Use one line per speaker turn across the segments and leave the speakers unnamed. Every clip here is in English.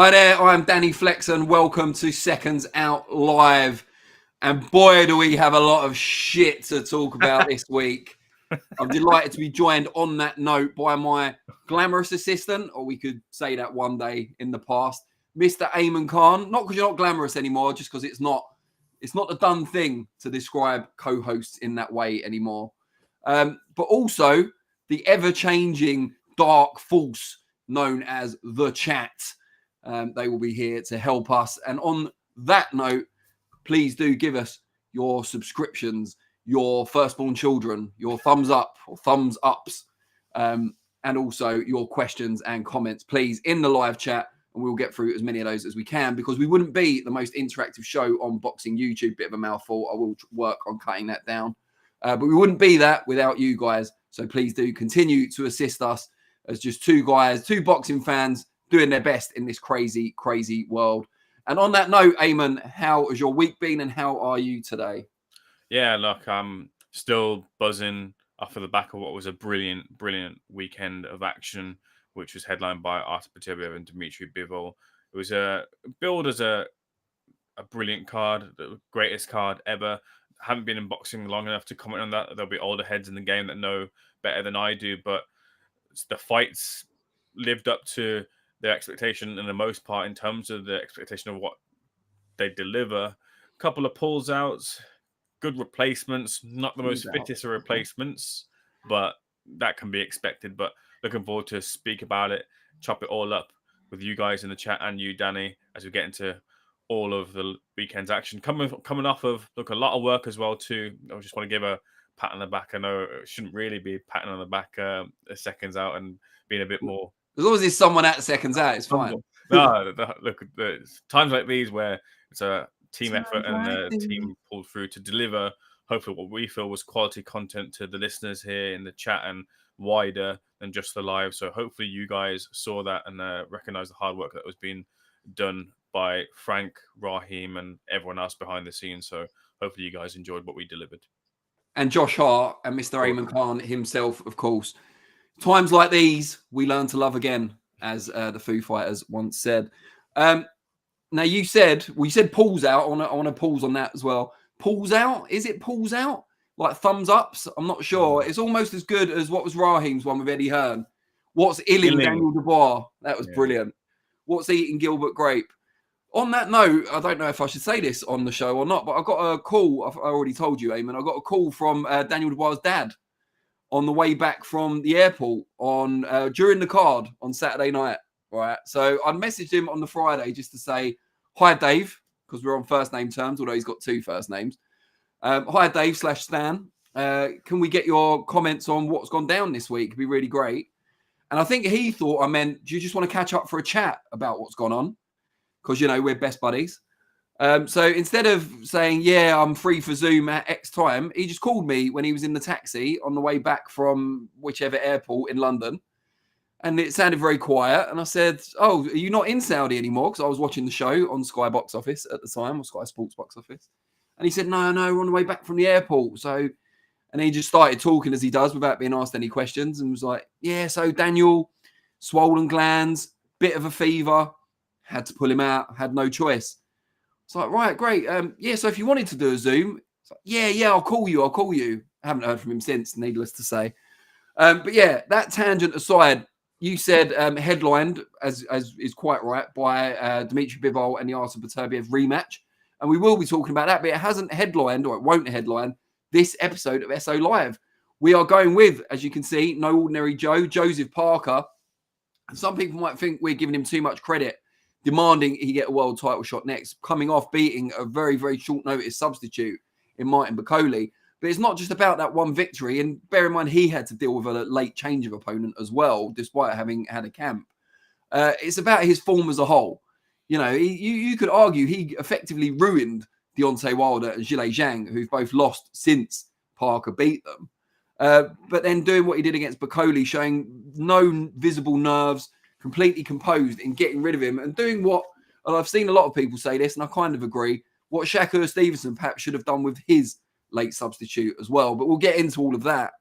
Hi there, I'm Danny Flexen. Welcome to Seconds Out Live. And boy, do we have a lot of shit to talk about this week. I'm delighted to be joined on that note by my glamorous assistant, or we could say that one day in the past, Mr. Ayman Khan. Not because you're not glamorous anymore, just because it's not the done thing to describe co-hosts in that way anymore. But also the ever-changing dark force known as the chat. They will be here to help us. And on that note, please do give us your subscriptions, your firstborn children, your thumbs up or thumbs ups, and also your questions and comments, please, in the live chat. And we'll get through as many of those as we can, because we wouldn't be the most interactive show on Boxing YouTube. Bit of a mouthful. I will work on cutting that down. But we wouldn't be that without you guys. So please do continue to assist us as just two guys, two boxing fans, doing their best in this crazy, crazy world. And on that note, Ayman, how has your week been and how are you today?
Yeah, look, I'm still buzzing off of the back of what was a brilliant, brilliant weekend of action, which was headlined by Artur and Dmitry Bivol. It was billed as a brilliant card, the greatest card ever. Haven't been in boxing long enough to comment on that. There'll be older heads in the game that know better than I do, but the fights lived up to their expectation in the most part in terms of the expectation of what they deliver. A couple of pulls outs, good replacements, not the most fittest of replacements, but that can be expected. But looking forward to speak about it, chop it all up with you guys in the chat and you, Danny, as we get into all of the weekend's action. Coming off of, look, a lot of work as well too. I just want to give a pat on the back. I know it shouldn't really be patting on the back Seconds Out and being a bit more.
As long as there's someone at Seconds Out, it's fine.
No, look, there's times like these where it's a team effort and the team pulled through to deliver, hopefully, what we feel was quality content to the listeners here in the chat and wider than just the live. So hopefully you guys saw that and recognize the hard work that was being done by Frank, Raheem, and everyone else behind the scenes. So hopefully you guys enjoyed what we delivered.
And Josh Hart and Mr. Ayman Khan himself, of course. Times like these, we learn to love again, as the Foo Fighters once said. Now, you said pulls out. I want to pause on that as well. Pulls out? Is it pulls out? Like thumbs ups? I'm not sure. It's almost as good as what was Raheem's one with Eddie Hearn. What's illing Daniel Dubois? That was brilliant. What's eating Gilbert Grape? On that note, I don't know if I should say this on the show or not, but I got a call. I already told you, Ayman. I got a call from Daniel Dubois' dad on the way back from the airport on during the card on Saturday night, right? So I messaged him on the Friday just to say, hi, Dave, because we're on first name terms, although he's got two first names. Hi, Dave / Stan. Can we get your comments on what's gone down this week? It'd be really great. And I think he thought I meant, do you just want to catch up for a chat about what's gone on? Because, you know, we're best buddies. So instead of saying, yeah, I'm free for Zoom at X time, he just called me when he was in the taxi on the way back from whichever airport in London. And it sounded very quiet. And I said, oh, are you not in Saudi anymore? Because I was watching the show on Sky Box Office at the time, or Sky Sports Box Office. And he said, no, we're on the way back from the airport. So, and he just started talking as he does without being asked any questions. And was like, yeah, so Daniel, swollen glands, bit of a fever, had to pull him out, had no choice. It's like, right, great. Yeah, so if you wanted to do a Zoom, it's like, yeah, I'll call you. I haven't heard from him since, needless to say. But yeah, that tangent aside, you said headlined, as is quite right, by Dmitry Bivol and the Artur Beterbiev rematch. And we will be talking about that, but it hasn't headlined, or it won't headline, this episode of SO Live. We are going with, as you can see, no ordinary Joe, Joseph Parker. And some people might think we're giving him too much credit, demanding he get a world title shot next, coming off beating a very, very short notice substitute in Martin Bakole. But it's not just about that one victory. And bear in mind, he had to deal with a late change of opponent as well, despite having had a camp. It's about his form as a whole. You know, you could argue he effectively ruined Deontay Wilder and Zhilei Zhang, who've both lost since Parker beat them. But then doing what he did against Bakole, showing no visible nerves, completely composed in getting rid of him and doing what, and I've seen a lot of people say this, and I kind of agree, what Shakur Stevenson perhaps should have done with his late substitute as well. But we'll get into all of that.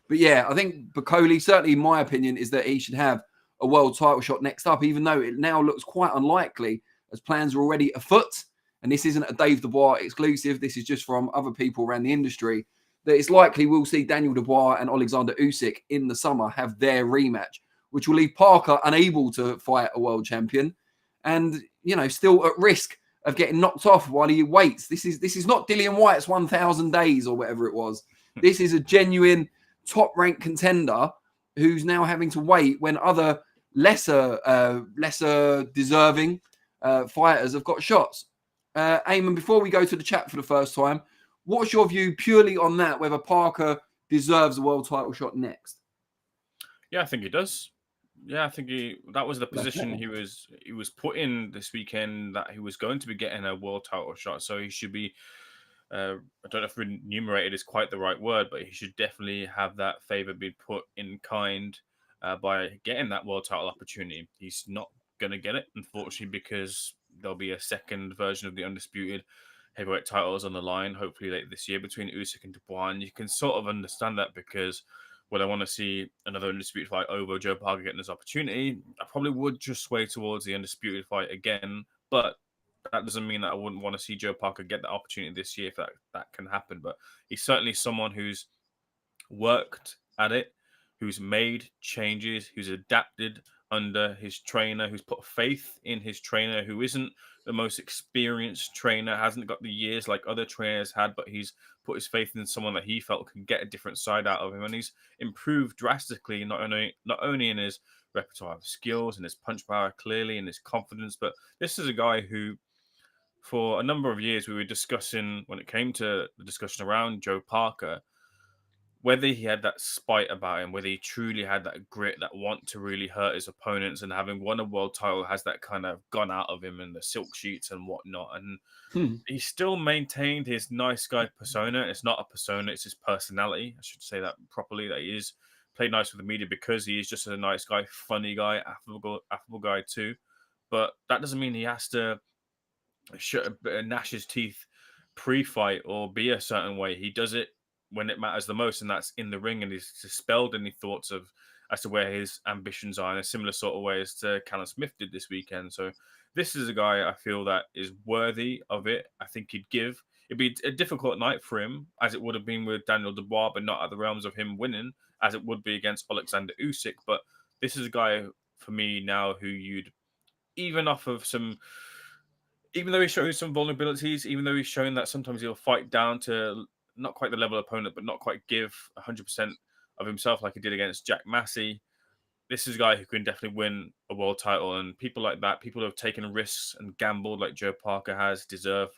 But yeah, I think Bakole, certainly in my opinion, is that he should have a world title shot next up, even though it now looks quite unlikely as plans are already afoot. And this isn't a Dave Dubois exclusive. This is just from other people around the industry, that it's likely we'll see Daniel Dubois and Alexander Usyk in the summer have their rematch, which will leave Parker unable to fight a world champion and, you know, still at risk of getting knocked off while he waits. This is not Dillian White's 1,000 days or whatever it was. This is a genuine top-ranked contender who's now having to wait when other lesser deserving fighters have got shots. Ayman, before we go to the chat for the first time, what's your view purely on that, whether Parker deserves a world title shot next?
Yeah, I think he does. Yeah, I think that was the position he was put in this weekend, that he was going to be getting a world title shot. So he should be, I don't know if remunerated is quite the right word, but he should definitely have that favor be put in kind by getting that world title opportunity. He's not going to get it, unfortunately, because there'll be a second version of the undisputed heavyweight titles on the line, hopefully later this year, between Usyk and Dubois. And you can sort of understand that, because would I want to see another undisputed fight over Joe Parker getting this opportunity? I probably would just sway towards the undisputed fight again, but that doesn't mean that I wouldn't want to see Joe Parker get the opportunity this year if that can happen. But he's certainly someone who's worked at it, who's made changes, who's adapted under his trainer, who's put faith in his trainer, who isn't the most experienced trainer, hasn't got the years like other trainers had, but he's put his faith in someone that he felt could get a different side out of him. And he's improved drastically, not only in his repertoire of skills and his punch power, clearly, and his confidence, but this is a guy who, for a number of years, we were discussing, when it came to the discussion around Joe Parker, whether he had that spite about him, whether he truly had that grit, that want to really hurt his opponents, and having won a world title has that kind of gone out of him in the silk sheets and whatnot. And he still maintained his nice guy persona. It's not a persona, it's his personality. I should say that properly, that he is played nice with the media because he is just a nice guy, funny guy, affable guy too. But that doesn't mean he has to gnash his teeth pre-fight or be a certain way. He does it when it matters the most, and that's in the ring, and he's dispelled any thoughts of as to where his ambitions are in a similar sort of way as to Callum Smith did this weekend. So this is a guy I feel that is worthy of it. I think it'd be a difficult night for him, as it would have been with Daniel Dubois, but not at the realms of him winning, as it would be against Alexander Usyk. But this is a guy for me now who you'd, even off of some, even though he's showing some vulnerabilities, even though he's showing that sometimes he'll fight down to not quite the level opponent, but not quite give 100% of himself like he did against Jack Massey. This is a guy who can definitely win a world title, and people like that, people who have taken risks and gambled like Joe Parker has, deserve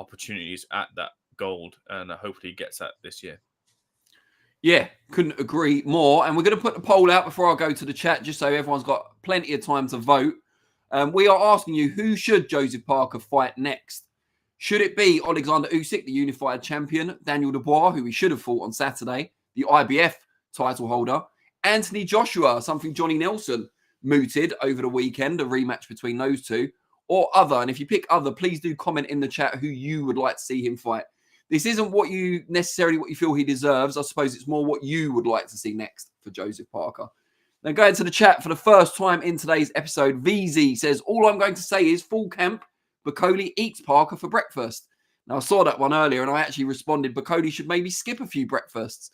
opportunities at that gold, and hopefully he gets that this year.
Yeah, couldn't agree more. And we're going to put the poll out before I go to the chat, just so everyone's got plenty of time to vote. We are asking you, who should Joseph Parker fight next? Should it be Alexander Usyk, the unified champion, Daniel Dubois, who he should have fought on Saturday, the IBF title holder, Anthony Joshua, something Johnny Nelson mooted over the weekend, a rematch between those two, or other? And if you pick other, please do comment in the chat who you would like to see him fight. This isn't what you feel he deserves. I suppose it's more what you would like to see next for Joseph Parker. Now, going to the chat for the first time in today's episode, VZ says, all I'm going to say is full camp, Bakole eats Parker for breakfast. Now, I saw that one earlier, and I actually responded, Bakole should maybe skip a few breakfasts.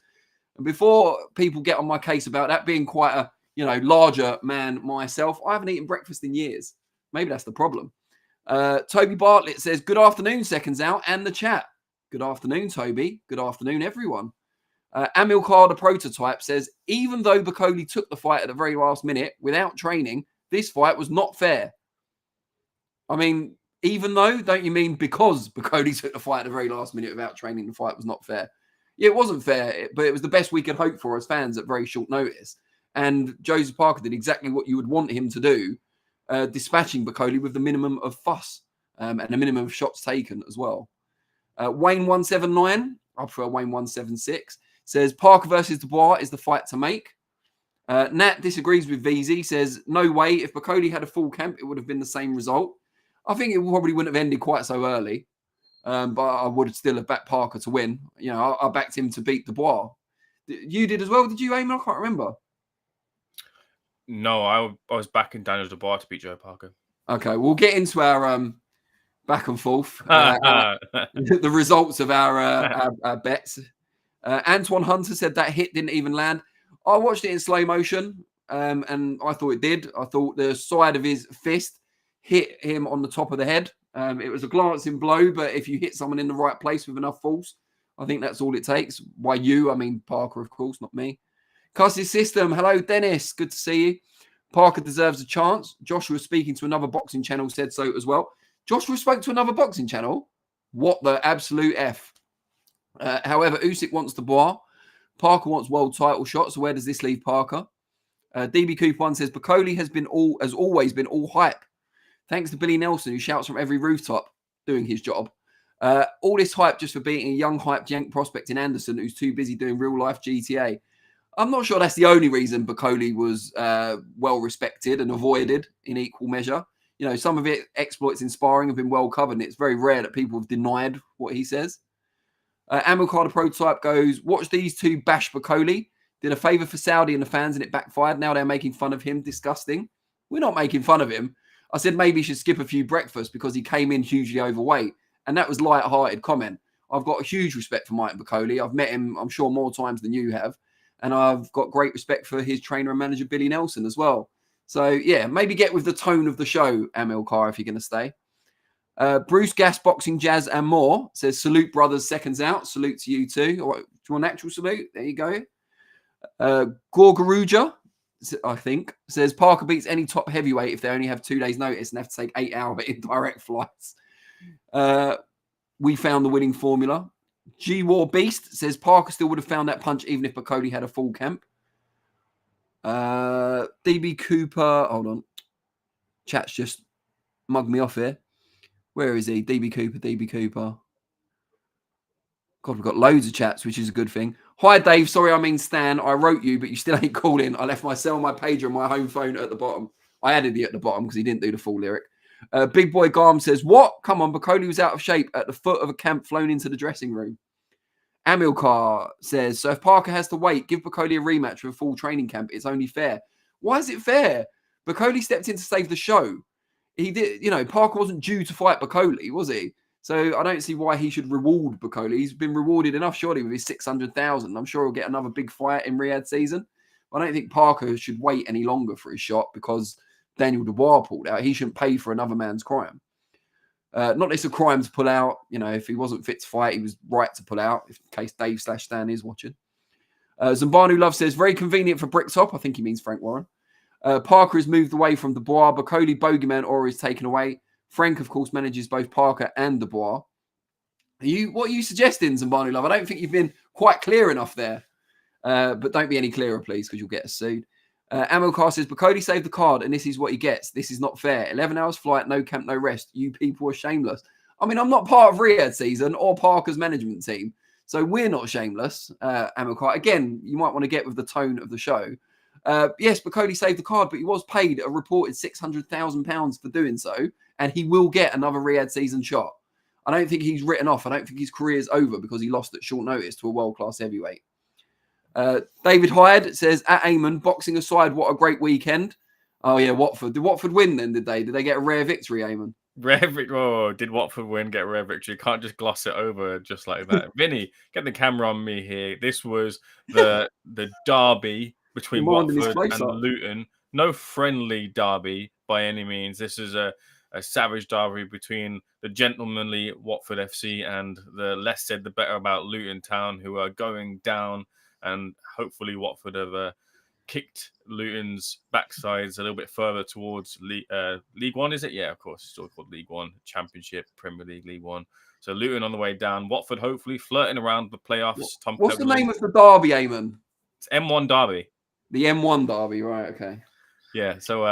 And before people get on my case about that, being quite a larger man myself, I haven't eaten breakfast in years. Maybe that's the problem. Toby Bartlett says, good afternoon, Seconds Out, and the chat. Good afternoon, Toby. Good afternoon, everyone. Amilcar, the prototype, says, even though Bakole took the fight at the very last minute without training, this fight was not fair. I mean, even though, don't you mean because Bakole took the fight at the very last minute without training, the fight was not fair? Yeah, it wasn't fair, but it was the best we could hope for as fans at very short notice. And Joseph Parker did exactly what you would want him to do, dispatching Bakole with the minimum of fuss and a minimum of shots taken as well. Wayne179, I prefer Wayne176, says Parker versus Dubois is the fight to make. Nat disagrees with VZ, says no way. If Bakole had a full camp, it would have been the same result. I think it probably wouldn't have ended quite so early, but I would still have backed Parker to win. I backed him to beat Dubois. You did as well, did you, Ayman? I can't remember.
No, I was backing Daniel Dubois to beat Joe Parker.
Okay, we'll get into our back and forth, the results of our bets. Antoine Hunter said that hit didn't even land. I watched it in slow motion, and I thought it did. I thought the side of his fist hit him on the top of the head. It was a glancing blow, but if you hit someone in the right place with enough force, I think that's all it takes. Why you? I mean, Parker, of course, not me. Custody System. Hello, Dennis. Good to see you. Parker deserves a chance. Joshua, speaking to another boxing channel, said so as well. Joshua spoke to another boxing channel? What the absolute F? However, Usyk wants Dubois. Parker wants world title shot. So where does this leave Parker? DB Cooper 1 says, Bakole has always been all hype. Thanks to Billy Nelson, who shouts from every rooftop, doing his job. All this hype just for beating a young hype jank prospect in Anderson, who's too busy doing real life GTA. I'm not sure that's the only reason Bakole was well respected and avoided in equal measure. You know, some of it exploits in sparring have been well covered, and it's very rare that people have denied what he says. Amilcar, the prototype, goes, watch these two bash Bakole. Did a favour for Saudi and the fans, and it backfired. Now they're making fun of him. Disgusting. We're not making fun of him. I said maybe he should skip a few breakfasts because he came in hugely overweight. And that was light-hearted comment. I've got a huge respect for Martin Bakole. I've met him, I'm sure, more times than you have. And I've got great respect for his trainer and manager, Billy Nelson, as well. So, yeah, maybe get with the tone of the show, Amilcar, if you're going to stay. Bruce Gas, Boxing, Jazz, and more says, salute, brothers, seconds out. Salute to you too. All right, do you want an actual salute? There you go. Gorgaruja, I think, says, Parker beats any top heavyweight if they only have 2 days' notice and have to take 8 hours in direct flights. We found the winning formula. G-War Beast says Parker still would have found that punch even if Bakole had a full camp. DB Cooper, hold on. Chat's just mugged me off here. Where is he? DB Cooper. God, we've got loads of chats, which is a good thing. Hi, Dave. Sorry, I mean Stan. I wrote you, but you still ain't called in. I left my cell, my pager, and my home phone at the bottom. I added the at the bottom because he didn't do the full lyric. Big Boy Garm says, what? Come on, Bakole was out of shape at the foot of a camp flown into the dressing room. Amilcar says, so if Parker has to wait, give Bakole a rematch for a full training camp. It's only fair. Why is it fair? Bakole stepped in to save the show. He did, you know, Parker wasn't due to fight Bakole, was he? So I don't see why he should reward Bakole. He's been rewarded enough, surely, with his 600,000. I'm sure he'll get another big fight in Riyadh season. But I don't think Parker should wait any longer for his shot because Daniel Dubois pulled out. He shouldn't pay for another man's crime. Not that it's a crime to pull out. You know, if he wasn't fit to fight, he was right to pull out, in case Dave/Stan is watching. Zambanu Love says, very convenient for Bricktop. I think he means Frank Warren. Parker has moved away from Dubois. Bakole, Bogeyman, aura is taken away. Frank, of course, manages both Parker and Dubois. What are you suggesting, Zambanu Love? I don't think you've been quite clear enough there. But don't be any clearer, please, because you'll get us sued. Amilcar says, Bakole saved the card, and this is what he gets. This is not fair. 11 hours flight, no camp, no rest. You people are shameless. I mean, I'm not part of Riyadh season or Parker's management team, so we're not shameless, Amilcar. Again, you might want to get with the tone of the show. Yes, Bakole saved the card, but he was paid a reported £600,000 for doing so, and he will get another Riyadh season shot. I don't think he's written off. I don't think his career is over because he lost at short notice to a world-class heavyweight. David Hyde says, at Ayman, boxing aside, what a great weekend. Oh, yeah, Watford. Did Watford win then, did they? Did they get a rare victory, Ayman?
Rare victory. Oh, did Watford win, get a rare victory? You can't just gloss it over just like that. Vinny, get the camera on me here. This was the derby between Watford and Luton. No friendly derby by any means. This is a savage derby between the gentlemanly Watford FC and the less said the better about Luton Town, who are going down. And hopefully Watford have kicked Luton's backsides a little bit further towards League One, is it? Yeah, of course. It's still called League One, Championship, Premier League, League One. So Luton on the way down. Watford hopefully flirting around the playoffs.
What's the name of the derby, Ayman?
It's M1 Derby.
The M1 Derby, right, okay.
Yeah, so,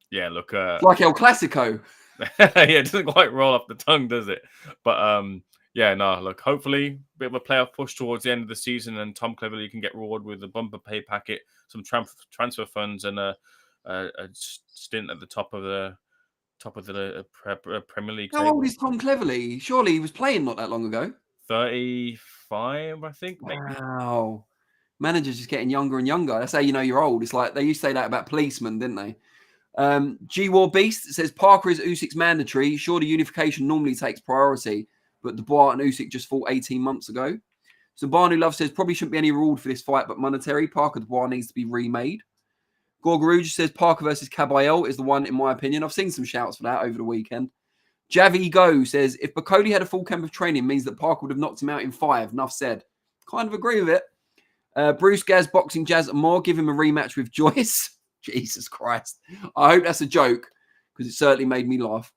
yeah, look.
It's like El Clasico.
Yeah, it doesn't quite roll off the tongue, does it? But, yeah, no, look, hopefully a bit of a playoff push towards the end of the season and Tom Cleverley can get rewarded with a bumper pay packet, some transfer funds and a stint at the top of the Premier League.
How old is Tom Cleverley? Surely he was playing not that long ago.
35, I think. Maybe.
Wow. Managers just getting younger and younger. That's how you know you're old. It's like they used to say that about policemen, didn't they? G-War Beast says Parker is Usyk's mandatory. Sure, the unification normally takes priority, but Dubois and Usyk just fought 18 months ago. So Banu Love says probably shouldn't be any reward for this fight, but monetary. Parker Dubois needs to be remade. Gorgaruja says Parker versus Caballel is the one, in my opinion. I've seen some shouts for that over the weekend. Javi Go says if Bakole had a full camp of training, means that Parker would have knocked him out in 5. Enough said. Kind of agree with it. Bruce Gaz boxing Jazz and more. Give him a rematch with Joyce. Jesus Christ. I hope that's a joke because it certainly made me laugh.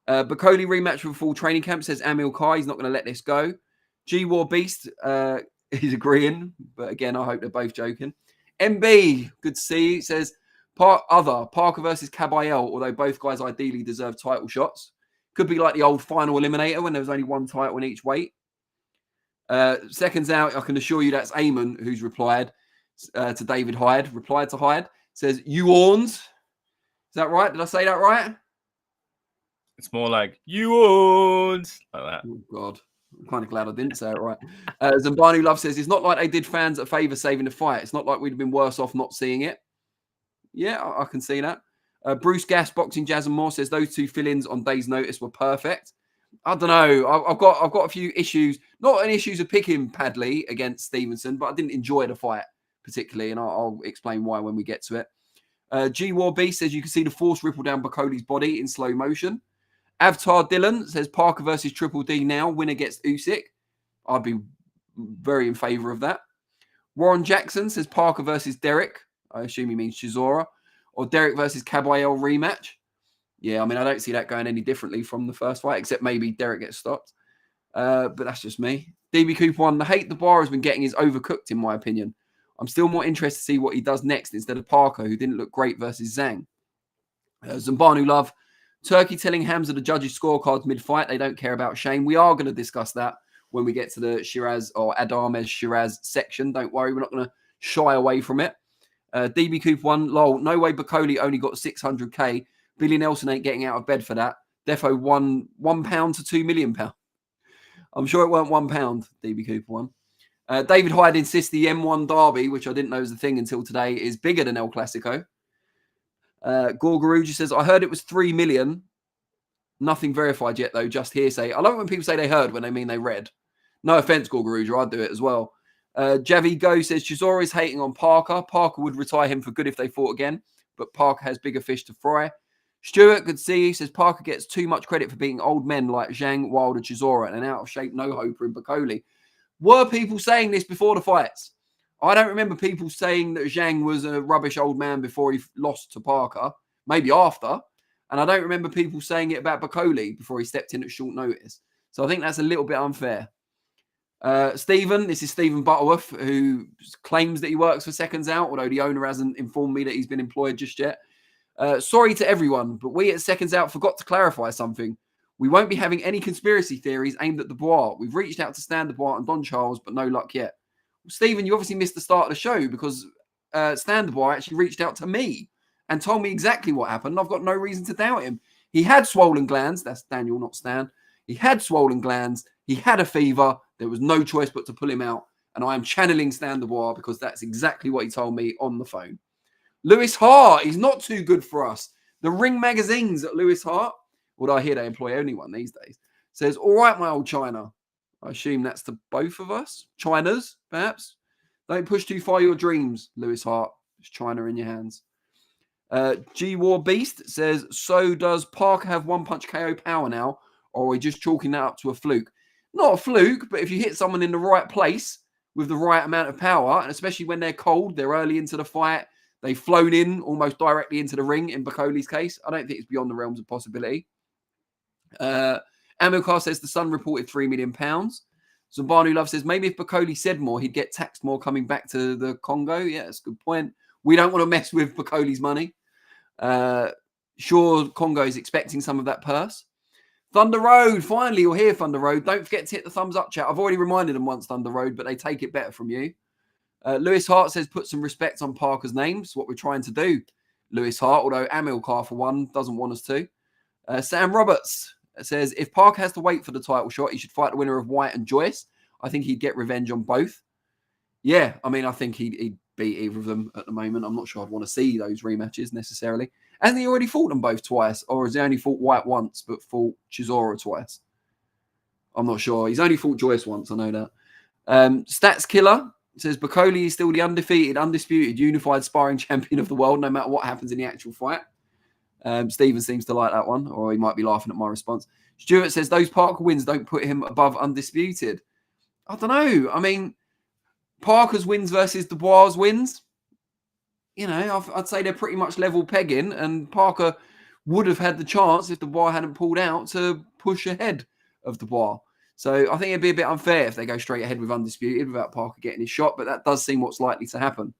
Bakole rematch with a full training camp, says Amil Kai. He's not going to let this go. G-War Beast, he's agreeing. But again, I hope they're both joking. MB, good to see you, says Parker versus Caballel, although both guys ideally deserve title shots. Could be like the old final eliminator when there was only one title in each weight. Seconds out, I can assure you that's Ayman who's replied to David Hyde. Replied to Hyde. Says, you horns. Is that right? Did I say that right?
It's more like, you horns. Like that.
Oh, God. I'm kind of glad I didn't say it right. Zambanu Love says, it's not like they did fans a favour saving the fight. It's not like we'd have been worse off not seeing it. Yeah, I can see that. Bruce Gass, Boxing Jazz and More says, those two fill-ins on day's notice were perfect. I don't know. I've got a few issues. Not any issues of picking Padley against Stevenson, but I didn't enjoy the fight particularly, and I'll explain why when we get to it. G-War B says you can see the force ripple down Bakole's body in slow motion. Avtar Dylan says Parker versus Triple D now, winner gets Usyk. I'd be very in favour of that. Warren Jackson says Parker versus Derek. I assume he means Chisora. Or Derek versus Caballel rematch. Yeah, I mean, I don't see that going any differently from the first fight, except maybe Derek gets stopped. But that's just me. DB Cooper 1, the hate the bar has been getting is overcooked, in my opinion. I'm still more interested to see what he does next instead of Parker, who didn't look great versus Zhang. Zambanu Love, Turkey telling Hamzah the judges' scorecards mid-fight. They don't care about Shane. We are going to discuss that when we get to the Sheeraz or Adamez Sheeraz section. Don't worry, we're not going to shy away from it. DB Cooper 1, lol, no way Bakole only got 600k. Billy Nelson ain't getting out of bed for that. Defo won £1 to £2 million. I'm sure it weren't £1, DB Cooper 1. David Hyde insists the M1 Derby, which I didn't know was a thing until today, is bigger than El Clasico. Gorgaruja says, I heard it was 3 million. Nothing verified yet, though, just hearsay. I love it when people say they heard when they mean they read. No offense, Gorgaruja, I'd do it as well. Javi Go says, Chisora is hating on Parker. Parker would retire him for good if they fought again, but Parker has bigger fish to fry. Stuart, good to see you, says Parker gets too much credit for beating old men like Zhang, Wilder, Chisora, and an out-of-shape no-hoper in Bakole. Were people saying this before the fights? I don't remember people saying that Zhang was a rubbish old man before he lost to Parker. Maybe after. And I don't remember people saying it about Bakole before he stepped in at short notice. So I think that's a little bit unfair. Stephen, this is Stephen Butterworth, who claims that he works for Seconds Out, although the owner hasn't informed me that he's been employed just yet. Sorry to everyone, but we at Seconds Out forgot to clarify something. We won't be having any conspiracy theories aimed at Dubois. We've reached out to Stan Dubois and Don Charles, but no luck yet. Well, Stephen, you obviously missed the start of the show because Stan Dubois actually reached out to me and told me exactly what happened. I've got no reason to doubt him. He had swollen glands. That's Daniel, not Stan. He had swollen glands. He had a fever. There was no choice but to pull him out. And I am channeling Stan Dubois because that's exactly what he told me on the phone. Lewis Hart, he's not too good for us. The Ring magazines at Lewis Hart, although I hear they employ only one these days, says, all right, my old China. I assume that's to both of us. China's, perhaps. Don't push too far your dreams, Lewis Hart. It's China in your hands. G-War Beast says, so does Parker have one-punch KO power now, or are we just chalking that up to a fluke? Not a fluke, but if you hit someone in the right place with the right amount of power, and especially when they're cold, they're early into the fight, they've flown in almost directly into the ring in Bakole's case. I don't think it's beyond the realms of possibility. Amilcar says the Sun reported £3 million. Zambanu Love says maybe if Bakole said more, he'd get taxed more coming back to the Congo. Yeah, that's a good point. We don't want to mess with Bakole's money. Sure, Congo is expecting some of that purse. Thunder Road, finally, you're here, Thunder Road. Don't forget to hit the thumbs up chat. I've already reminded them once, Thunder Road, but they take it better from you. Lewis Hart says put some respect on Parker's name. It's what we're trying to do, Lewis Hart, although Amilcar, for one, doesn't want us to. Sam Roberts says, if Parker has to wait for the title shot, he should fight the winner of White and Joyce. I think he'd get revenge on both. Yeah, I mean, I think he'd beat either of them at the moment. I'm not sure I'd want to see those rematches necessarily. Hasn't he already fought them both twice? Or has he only fought White once, but fought Chisora twice? I'm not sure. He's only fought Joyce once, I know that. Stats Killer says, Bakole is still the undefeated, undisputed, unified sparring champion of the world, no matter what happens in the actual fight. Stephen seems to like that one, or he might be laughing at my response. Stuart says, those Parker wins don't put him above undisputed. I don't know. I mean, Parker's wins versus Dubois' wins, you know, I'd say they're pretty much level pegging, and Parker would have had the chance if Dubois hadn't pulled out to push ahead of Dubois. So I think it'd be a bit unfair if they go straight ahead with undisputed without Parker getting his shot, but that does seem what's likely to happen.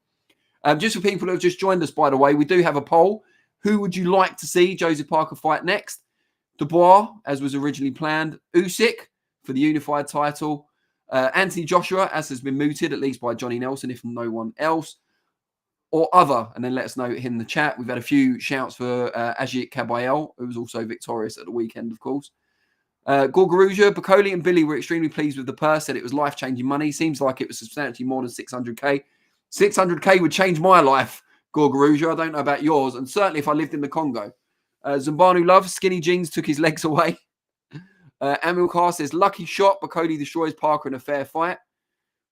Just for people who have just joined us, by the way, we do have a poll. Who would you like to see Joseph Parker fight next? Dubois, as was originally planned. Usyk for the unified title. Anthony Joshua, as has been mooted, at least by Johnny Nelson, if no one else. Or other, and then let us know in the chat. We've had a few shouts for Ajit Kabayel, who was also victorious at the weekend, of course. Gorgaruja, Bakole and Billy were extremely pleased with the purse, said it was life-changing money. Seems like it was substantially more than 600k. 600k would change my life, Gorgaruja. I don't know about yours, and certainly if I lived in the Congo. Zumbanu Love, skinny jeans took his legs away. Amilcar says, lucky shot, Bakole destroys Parker in a fair fight.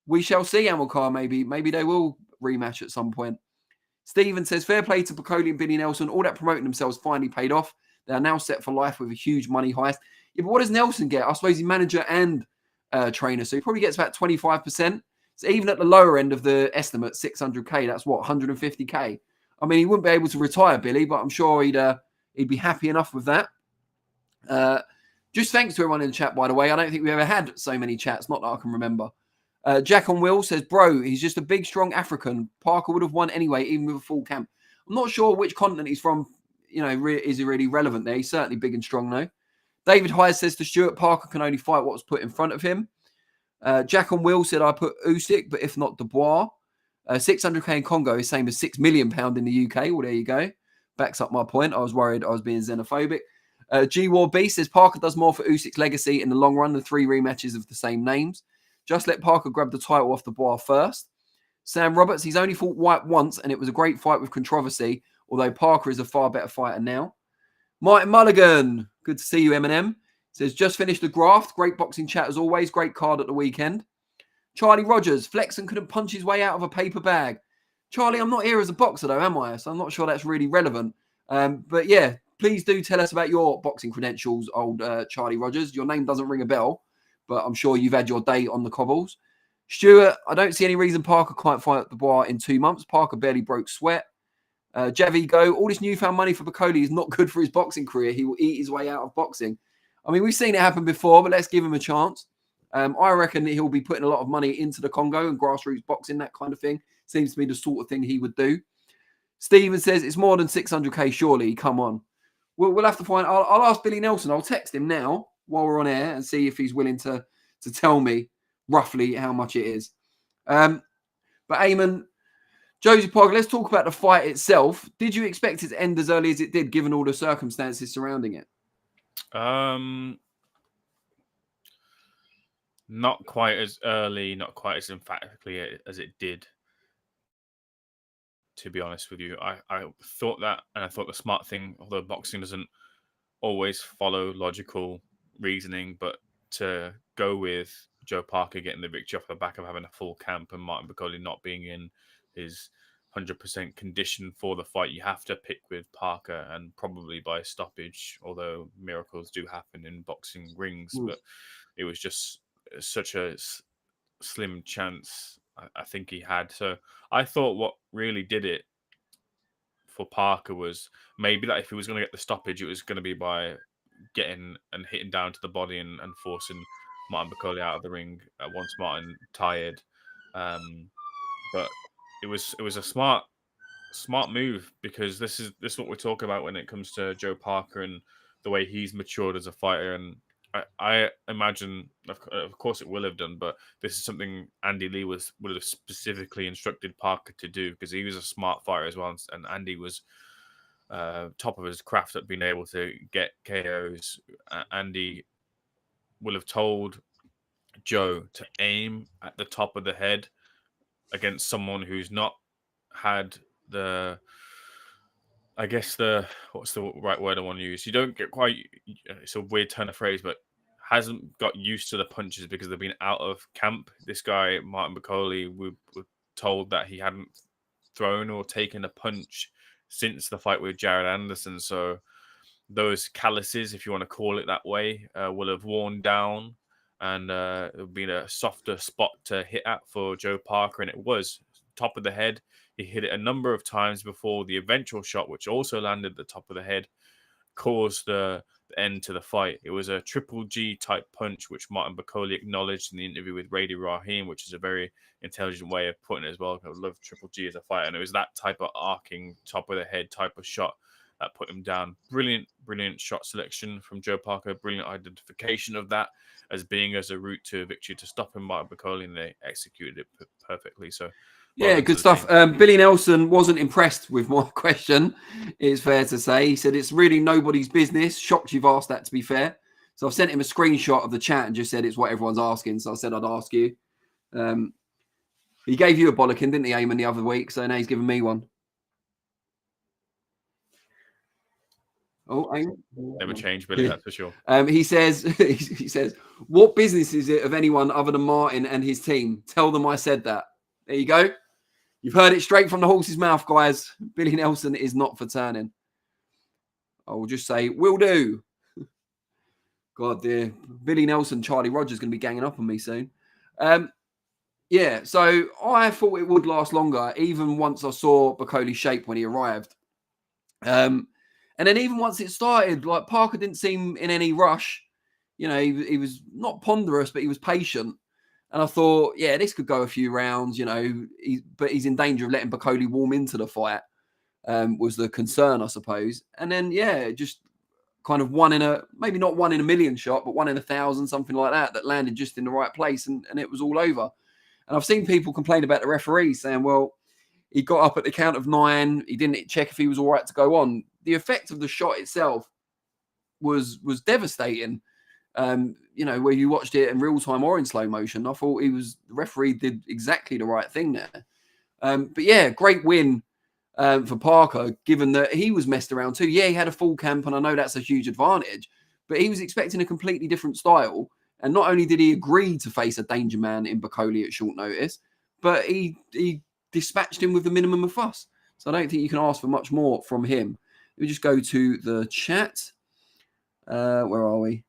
We shall see, Amilcar, maybe. Maybe they will rematch at some point. Stephen says, fair play to Bakole and Billy Nelson. All that promoting themselves finally paid off. They are now set for life with a huge money heist. Yeah, but what does Nelson get? I suppose he's manager and trainer, so he probably gets about 25%. So even at the lower end of the estimate, 600k, that's what, 150k? I mean, he wouldn't be able to retire, Billy, but I'm sure he'd be happy enough with that. Just thanks to everyone in the chat, by the way. I don't think we ever had so many chats, not that I can remember. Jack on Will says, bro, he's just a big, strong African. Parker would have won anyway, even with a full camp. I'm not sure which continent he's from. You know, is he really relevant there? He's certainly big and strong, though. David Hyde says to Stuart, Parker can only fight what was put in front of him. Jack on Will said, I put Usyk, but if not Dubois. 600k in Congo is same as £6 million in the UK. Well, there you go. Backs up my point. I was worried I was being xenophobic. G-War B says, Parker does more for Usyk's legacy in the long run than 3 rematches of the same names. Just let Parker grab the title off Dubois first. Sam Roberts, he's only fought White once, and it was a great fight with controversy, although Parker is a far better fighter now. Martin Mulligan, good to see you, Eminem. Says, just finished the graft. Great boxing chat as always. Great card at the weekend. Charlie Rogers, Flexen couldn't punch his way out of a paper bag. Charlie, I'm not here as a boxer, though, am I? So I'm not sure that's really relevant. But yeah, please do tell us about your boxing credentials, old Charlie Rogers. Your name doesn't ring a bell, but I'm sure you've had your day on the cobbles. Stuart, I don't see any reason Parker can't fight Dubois in 2 months. Parker barely broke sweat. Javi Go, all this newfound money for Bakole is not good for his boxing career. He will eat his way out of boxing. I mean, we've seen it happen before, but let's give him a chance. I reckon that he'll be putting a lot of money into the Congo and grassroots boxing, that kind of thing. Seems to be the sort of thing he would do. Steven says it's more than 600k, surely. Come on. We'll have to find. I'll ask Billy Nelson. I'll text him now while we're on air and see if he's willing to tell me roughly how much it is. But Ayman, Josie Parker, let's talk about the fight itself. Did you expect it to end as early as it did, given all the circumstances surrounding it?
Not quite as early, not quite as emphatically as it did. To be honest with you, I thought that, and I thought the smart thing, although boxing doesn't always follow logical reasoning, but to go with Joe Parker getting the victory off the back of having a full camp and Martin Bakole not being in his 100% condition for the fight, you have to pick with Parker, and probably by stoppage, although miracles do happen in boxing rings. But it was just such a slim chance I think he had. So I thought what really did it for Parker was maybe that if he was going to get the stoppage, it was going to be by getting and hitting down to the body and forcing Martin Bakole out of the ring once Martin tired. But it was a smart move, because this is what we're talking about when it comes to Joe Parker and the way he's matured as a fighter. And I imagine, of course, it will have done, but this is something Andy Lee would have specifically instructed Parker to do, because he was a smart fighter as well, and Andy was top of his craft at being able to get KOs. Andy will have told Joe to aim at the top of the head against someone who's not had the, I guess what's the right word I want to use? You don't get quite, it's a weird turn of phrase, but hasn't got used to the punches because they've been out of camp. This guy, Martin Bakole, we were told that he hadn't thrown or taken a punch since the fight with Jared Anderson. So those calluses, if you want to call it that way, will have worn down, and it would been a softer spot to hit at for Joe Parker, and it was top of the head. He hit it a number of times before the eventual shot, which also landed at the top of the head, caused the end to the fight. It was a triple G type punch, which Martin Bakole acknowledged in the interview with Rady Rahim, which is a very intelligent way of putting it as well. I love triple G as a fighter, and it was that type of arcing, top of the head type of shot that put him down. Brilliant shot selection from Joe Parker. Brilliant identification of that as being as a route to victory to stop him, Martin Bakole, and they executed it perfectly. So,
yeah, good stuff. Billy Nelson wasn't impressed with my question, it's fair to say. He said, it's really nobody's business. Shocked you've asked that, to be fair. So I've sent him a screenshot of the chat and just said it's what everyone's asking. So I said I'd ask you. He gave you a bollocking, didn't he, Ayman, the other week? So now he's giving me one. Oh, Ayman.
Never changed, Billy, that's for sure.
He says, what business is it of anyone other than Martin and his team? Tell them I said that. There you go. You've heard it straight from the horse's mouth, guys. Billy Nelson is not for turning. I will just say, will do. God, dear. Billy Nelson, Charlie Rogers going to be ganging up on me soon. Yeah, so I thought it would last longer, even once I saw Bakole's shape when he arrived. And then even once it started, like, Parker didn't seem in any rush. You know, he was not ponderous, but he was patient. And I thought, yeah, this could go a few rounds, you know, but he's in danger of letting Bakole warm into the fight, was the concern, I suppose. And then, yeah, just kind of maybe not 1 in a million shot, but 1 in 1,000, something like that landed just in the right place, and it was all over. And I've seen people complain about the referee saying, well, he got up at the count of 9. He didn't check if he was all right to go on. The effect of the shot itself was devastating. You know, where you watched it in real time or in slow motion, I thought the referee did exactly the right thing there. But yeah, great win for Parker, given that he was messed around too. Yeah, he had a full camp, and I know that's a huge advantage, but he was expecting a completely different style. And not only did he agree to face a danger man in Bakole at short notice, but he dispatched him with the minimum of fuss. So I don't think you can ask for much more from him. Let me just go to the chat. Where are we?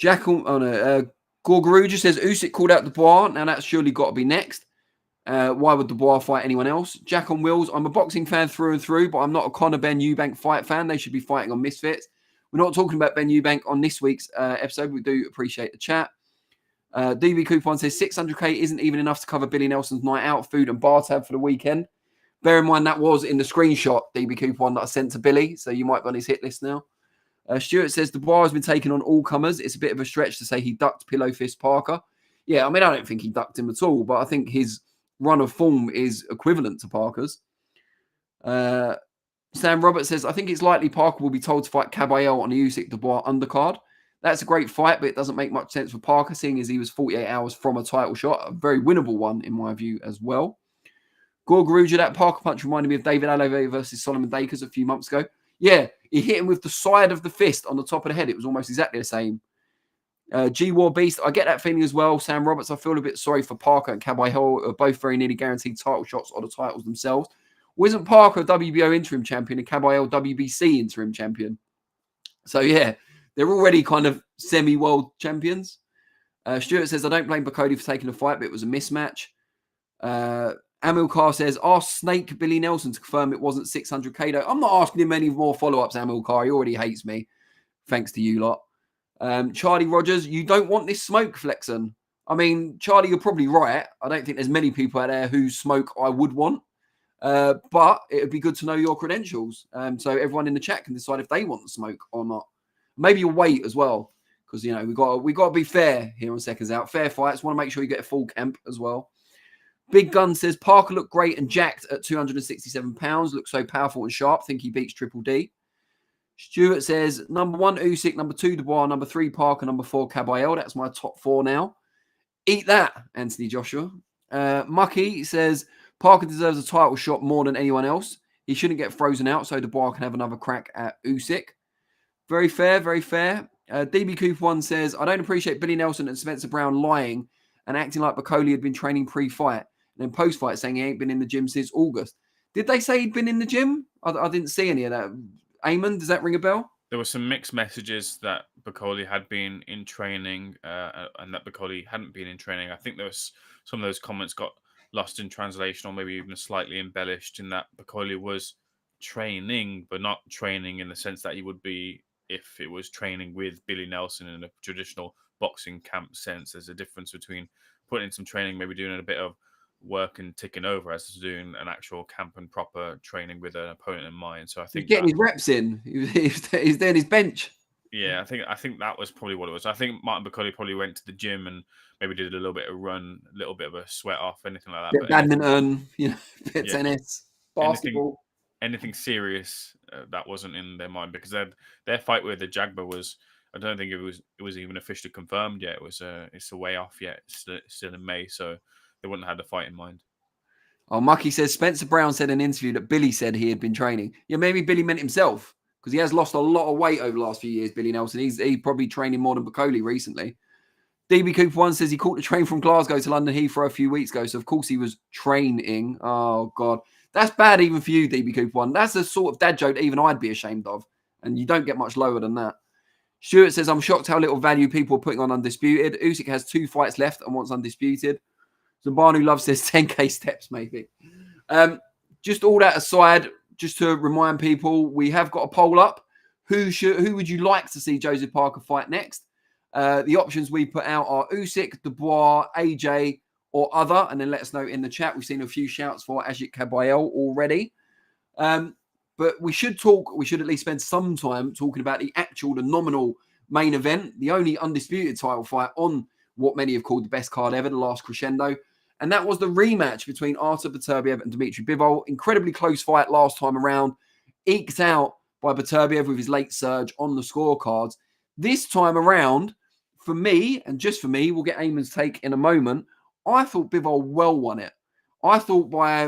Gorgaruja says Usyk called out Dubois. Now that's surely got to be next. Why would Dubois fight anyone else? Jack on Wheels. I'm a boxing fan through and through, but I'm not a Conor Ben Eubank fight fan. They should be fighting on Misfits. We're not talking about Ben Eubank on this week's episode. We do appreciate the chat. DB Coupon says 600k isn't even enough to cover Billy Nelson's night out, food and bar tab for the weekend. Bear in mind that was in the screenshot, DB Coupon, that I sent to Billy, so you might be on his hit list now. Stuart says Dubois has been taken on all comers. It's a bit of a stretch to say he ducked Pillow Fist Parker. Yeah, I mean, I don't think he ducked him at all, but I think his run of form is equivalent to Parker's. Sam Roberts says, I think it's likely Parker will be told to fight Caballero on the Usyk Dubois undercard. That's a great fight, but it doesn't make much sense for Parker, seeing as he was 48 hours from a title shot. A very winnable one, in my view, as well. Gorgaruja, that Parker punch reminded me of David Alove versus Solomon Dakers a few months ago. Yeah, he hit him with the side of the fist on the top of the head. It was almost exactly the same. G-War Beast, I get that feeling as well. Sam Roberts, I feel a bit sorry for Parker and Caballero, are both very nearly guaranteed title shots or the titles themselves. Wasn't Parker WBO interim champion and Caballero WBC interim champion? So, yeah, they're already kind of semi-world champions. Stuart says, I don't blame Bakole for taking the fight, but it was a mismatch. Amilcar says, ask Snake Billy Nelson to confirm it wasn't 600k though. I'm not asking him any more follow-ups, Amilcar. He already hates me. Thanks to you lot. Charlie Rogers, you don't want this smoke, Flexen. I mean, Charlie, you're probably right. I don't think there's many people out there whose smoke I would want. But it would be good to know your credentials. So everyone in the chat can decide if they want the smoke or not. Maybe you'll wait as well. Because, you know, we got to be fair here on Seconds Out. Fair fights. Want to make sure you get a full camp as well. Big Gun says, Parker looked great and jacked at 267 pounds. Looks so powerful and sharp. Think he beats Triple D. Stuart says, number 1, Usyk. Number 2, Dubois. Number 3, Parker. Number 4, Caballero. That's my top 4 now. Eat that, Anthony Joshua. Mucky says Parker deserves a title shot more than anyone else. He shouldn't get frozen out so Dubois can have another crack at Usyk. Very fair, very fair. DB Cooper 1 says, I don't appreciate Billy Nelson and Spencer Brown lying and acting like Bakole had been training pre-fight and then post-fight saying he ain't been in the gym since August. Did they say he'd been in the gym? I didn't see any of that. Ayman, does that ring a bell?
There were some mixed messages that Bakole had been in training and that Bakole hadn't been in training. I think there was some of those comments got lost in translation or maybe even slightly embellished in that Bakole was training, but not training in the sense that he would be if it was training with Billy Nelson in a traditional boxing camp sense. There's a difference between putting in some training, maybe doing a bit of work and ticking over as to doing an actual camp and proper training with an opponent in mind. So I think
he's getting his reps in. He's doing his bench.
Yeah, I think that was probably what it was. I think Martin Bakole probably went to the gym and maybe did a little bit of run, a little bit of a sweat off, anything like that.
Bit badminton, bit tennis, basketball.
Anything serious that wasn't in their mind because their fight with the Jagba was. I don't think it was even officially confirmed yet. It's a way off yet. It's still in May, so they wouldn't have had the fight in mind.
Oh, Mucky says Spencer Brown said in an interview that Billy said he had been training. Yeah, maybe Billy meant himself because he has lost a lot of weight over the last few years, Billy Nelson. He's probably training more than Bakole recently. DB Cooper 1 says he caught the train from Glasgow to London Heathrow a few weeks ago, so of course he was training. Oh, God. That's bad even for you, DB Cooper 1. That's the sort of dad joke that even I'd be ashamed of, and you don't get much lower than that. Stuart says, I'm shocked how little value people are putting on Undisputed. Usyk has 2 fights left and wants Undisputed. Zabanu Love says 10K steps, maybe. Just all that aside, just to remind people, we have got a poll up. Who would you like to see Joseph Parker fight next? The options we put out are Usyk, Dubois, AJ, or other. And then let us know in the chat. We've seen a few shouts for Ajit Kabayel already. But we should at least spend some time talking about the nominal main event, the only undisputed title fight on what many have called the best card ever, the last crescendo. And that was the rematch between Artur Beterbiev and Dmitry Bivol. Incredibly close fight last time around, eked out by Beterbiev with his late surge on the scorecards. This time around, for me, and just for me, we'll get Ayman's take in a moment, I thought Bivol well won it. I thought by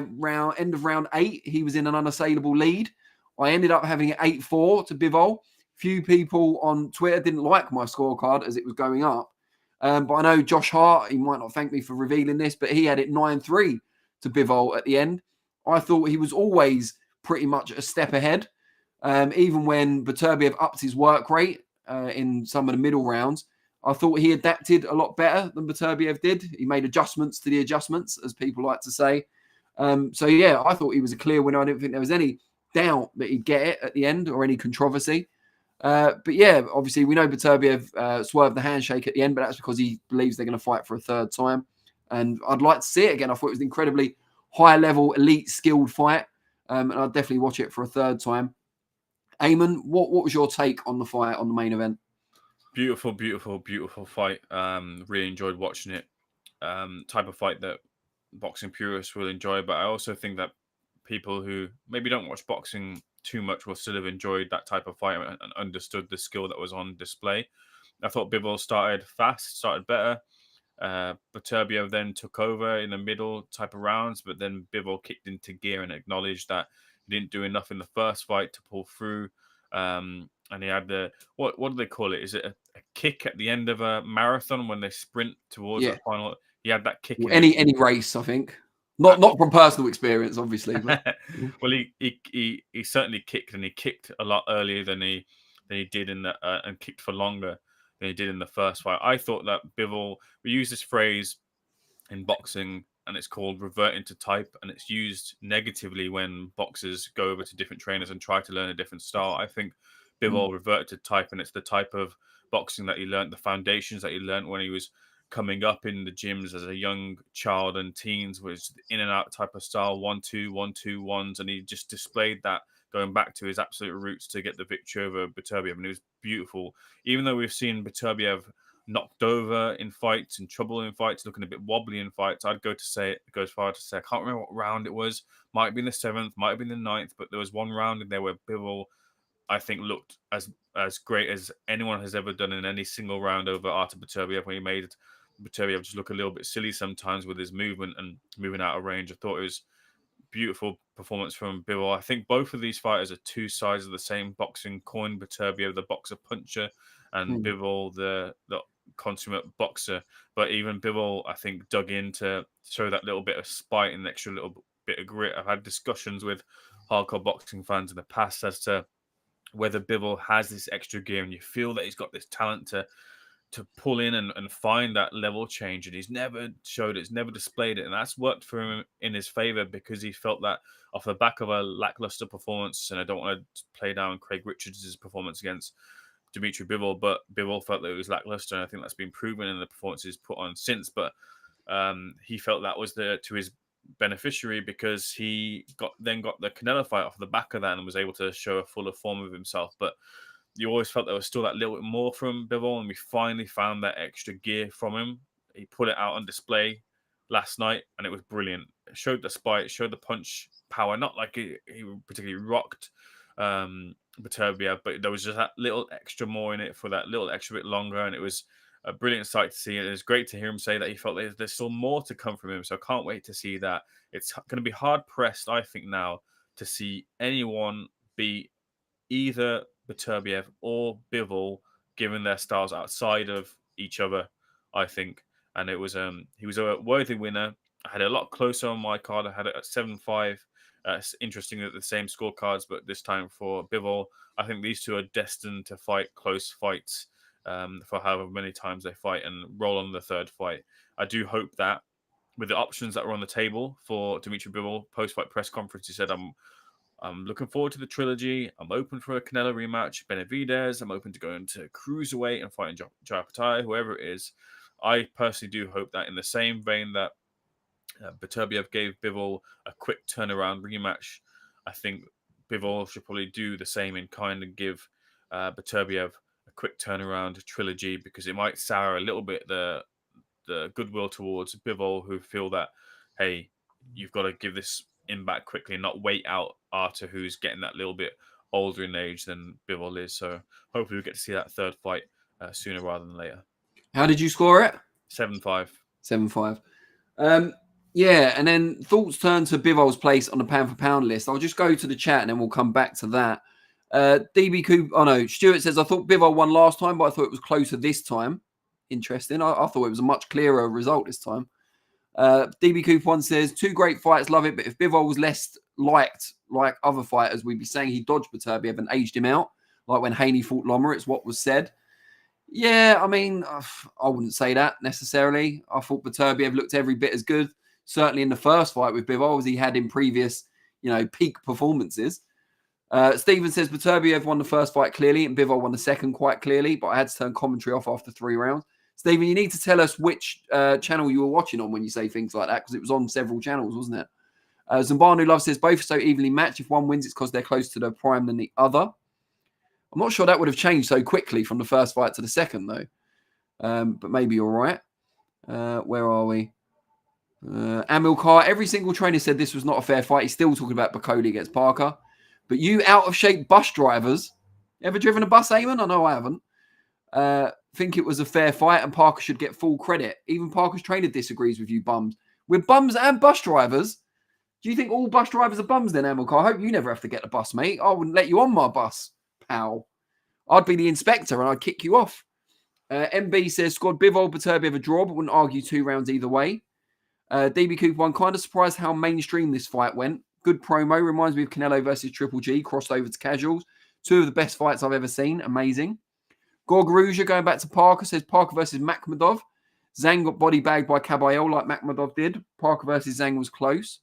end of round 8, he was in an unassailable lead. I ended up having it 8-4 to Bivol. Few people on Twitter didn't like my scorecard as it was going up. But I know Josh Hart, he might not thank me for revealing this, but he had it 9-3 to Bivol at the end. I thought he was always pretty much a step ahead. Even when Beterbiev upped his work rate in some of the middle rounds, I thought he adapted a lot better than Beterbiev did. He made adjustments to the adjustments, as people like to say. So, yeah, I thought he was a clear winner. I didn't think there was any doubt that he'd get it at the end or any controversy. But, yeah, obviously we know Beterbiev swerved the handshake at the end, but that's because he believes they're going to fight for a third time. And I'd like to see it again. I thought it was an incredibly high-level, elite, skilled fight. And I'd definitely watch it for a third time. Ayman, what was your take on the fight on the main event?
Beautiful, beautiful, beautiful fight. Really enjoyed watching it. Type of fight that boxing purists will enjoy, but I also think that people who maybe don't watch boxing too much will still have enjoyed that type of fight and understood the skill that was on display. I thought Bivol started fast, started better. Beterbiev then took over in the middle type of rounds, but then Bivol kicked into gear and acknowledged that he didn't do enough in the first fight to pull through. And he had the what do they call it? Is it a kick at the end of a marathon when they sprint towards the final? He had that kick.
Any race, I think. Not from personal experience, obviously. But...
well, he certainly kicked, and he kicked a lot earlier than he did in the and kicked for longer than he did in the first fight. I thought that Bivol, we use this phrase in boxing, and it's called reverting to type, and it's used negatively when boxers go over to different trainers and try to learn a different style. I think Bivol reverted to type, and it's the type of boxing that he learned, the foundations that he learned when he was coming up in the gyms as a young child and teens, was in and out type of style, 1-2, 1-2, ones, and he just displayed that going back to his absolute roots to get the victory over Beterbiev, and it was beautiful. Even though we've seen Beterbiev knocked over in fights, in trouble in fights, looking a bit wobbly in fights, I'd go as far to say, I can't remember what round it was. Might have been the 7th, might have been the 9th, but there was one round in there where Bivol, I think, looked as great as anyone has ever done in any single round over Artur Beterbiev when he made Beterbiev just look a little bit silly sometimes with his movement and moving out of range. I thought it was beautiful performance from Bivol. I think both of these fighters are two sides of the same boxing coin. Beterbiev, the boxer puncher, and Bivol, the consummate boxer. But even Bivol, I think, dug in to show that little bit of spite and extra little bit of grit. I've had discussions with hardcore boxing fans in the past as to whether Bivol has this extra gear, and you feel that he's got this talent to pull in and find that level change, and he's never showed it, he's never displayed it, and that's worked for him in his favor because he felt that off the back of a lackluster performance. And I don't want to play down Craig Richards' performance against Dmitry Bivol, but Bivol felt that it was lackluster, and I think that's been proven in the performances put on since. But he felt that was to his beneficiary because he then got the Canelo fight off the back of that and was able to show a fuller form of himself. But you always felt there was still that little bit more from Bivol, and we finally found that extra gear from him. He put it out on display last night, and it was brilliant. It showed the spite, showed the punch power. Not like he particularly rocked Beterbiev, but there was just that little extra more in it for that little extra bit longer, and it was a brilliant sight to see. And it was great to hear him say that he felt there's still more to come from him, so I can't wait to see that. It's going to be hard-pressed, I think, now to see anyone beat either Beterbiev or Bivol, given their styles outside of each other, I think. And it was he was a worthy winner. I had it a lot closer on my card. I had it at 7-5. It's interesting that the same scorecards, but this time for Bivol. I think these two are destined to fight close fights for however many times they fight and roll on the third fight. I do hope that with the options that were on the table for Dmitry Bivol post-fight press conference, he said, I'm looking forward to the trilogy. I'm open for a Canelo rematch, Benavidez. I'm open to going to cruiserweight and fighting Jai Patai, whoever it is. I personally do hope that in the same vein that Beterbiev gave Bivol a quick turnaround rematch, I think Bivol should probably do the same in kind and give Beterbiev a quick turnaround trilogy, because it might sour a little bit the goodwill towards Bivol, who feel that, hey, you've got to give this in back quickly and not wait out Artur, who's getting that little bit older in age than Bivol is. So hopefully we get to see that third fight sooner rather than later.
How did you score it?
7-5.
7-5. Yeah, and then thoughts turn to Bivol's place on the pound for pound list. I'll just go to the chat and then we'll come back to that. DB Coop, Stuart says, I thought Bivol won last time, but I thought it was closer this time. Interesting. I thought it was a much clearer result this time. DB Coop 1 says, 2 great fights, love it, but if Bivol was less liked like other fighters, we'd be saying he dodged Beterbiev and aged him out, like when Haney fought Loma. It's what was said. Yeah, I mean, I wouldn't say that necessarily. I thought Beterbiev looked every bit as good, certainly in the first fight with Bivol, as he had in previous, peak performances. Stephen says Beterbiev won the first fight clearly and Bivol won the second quite clearly, but I had to turn commentary off after 3 rounds. Stephen, you need to tell us which channel you were watching on when you say things like that, because it was on several channels, wasn't it? Zambanu Love says both are so evenly matched. If one wins, it's because they're closer to their prime than the other. I'm not sure that would have changed so quickly from the first fight to the second, though. But maybe you're right. Where are we? Amilcar, every single trainer said this was not a fair fight. He's still talking about Bakole against Parker. But you out-of-shape bus drivers, ever driven a bus, Ayman? I know I haven't. Think it was a fair fight and Parker should get full credit. Even Parker's trainer disagrees with you bums. We're bums and bus drivers. Do you think all bus drivers are bums then, Amilcar? I hope you never have to get a bus, mate. I wouldn't let you on my bus, pal. I'd be the inspector and I'd kick you off. MB says, squad Bivol, Beterbiev a draw, but wouldn't argue 2 rounds either way. DB Cooper 1, kind of surprised how mainstream this fight went. Good promo. Reminds me of Canelo versus Triple G, crossed over to casuals. 2 of the best fights I've ever seen. Amazing. Gorgaruja going back to Parker says Parker versus Makhmudov. Zhang got body bagged by Caballero like Makhmudov did. Parker versus Zhang was close.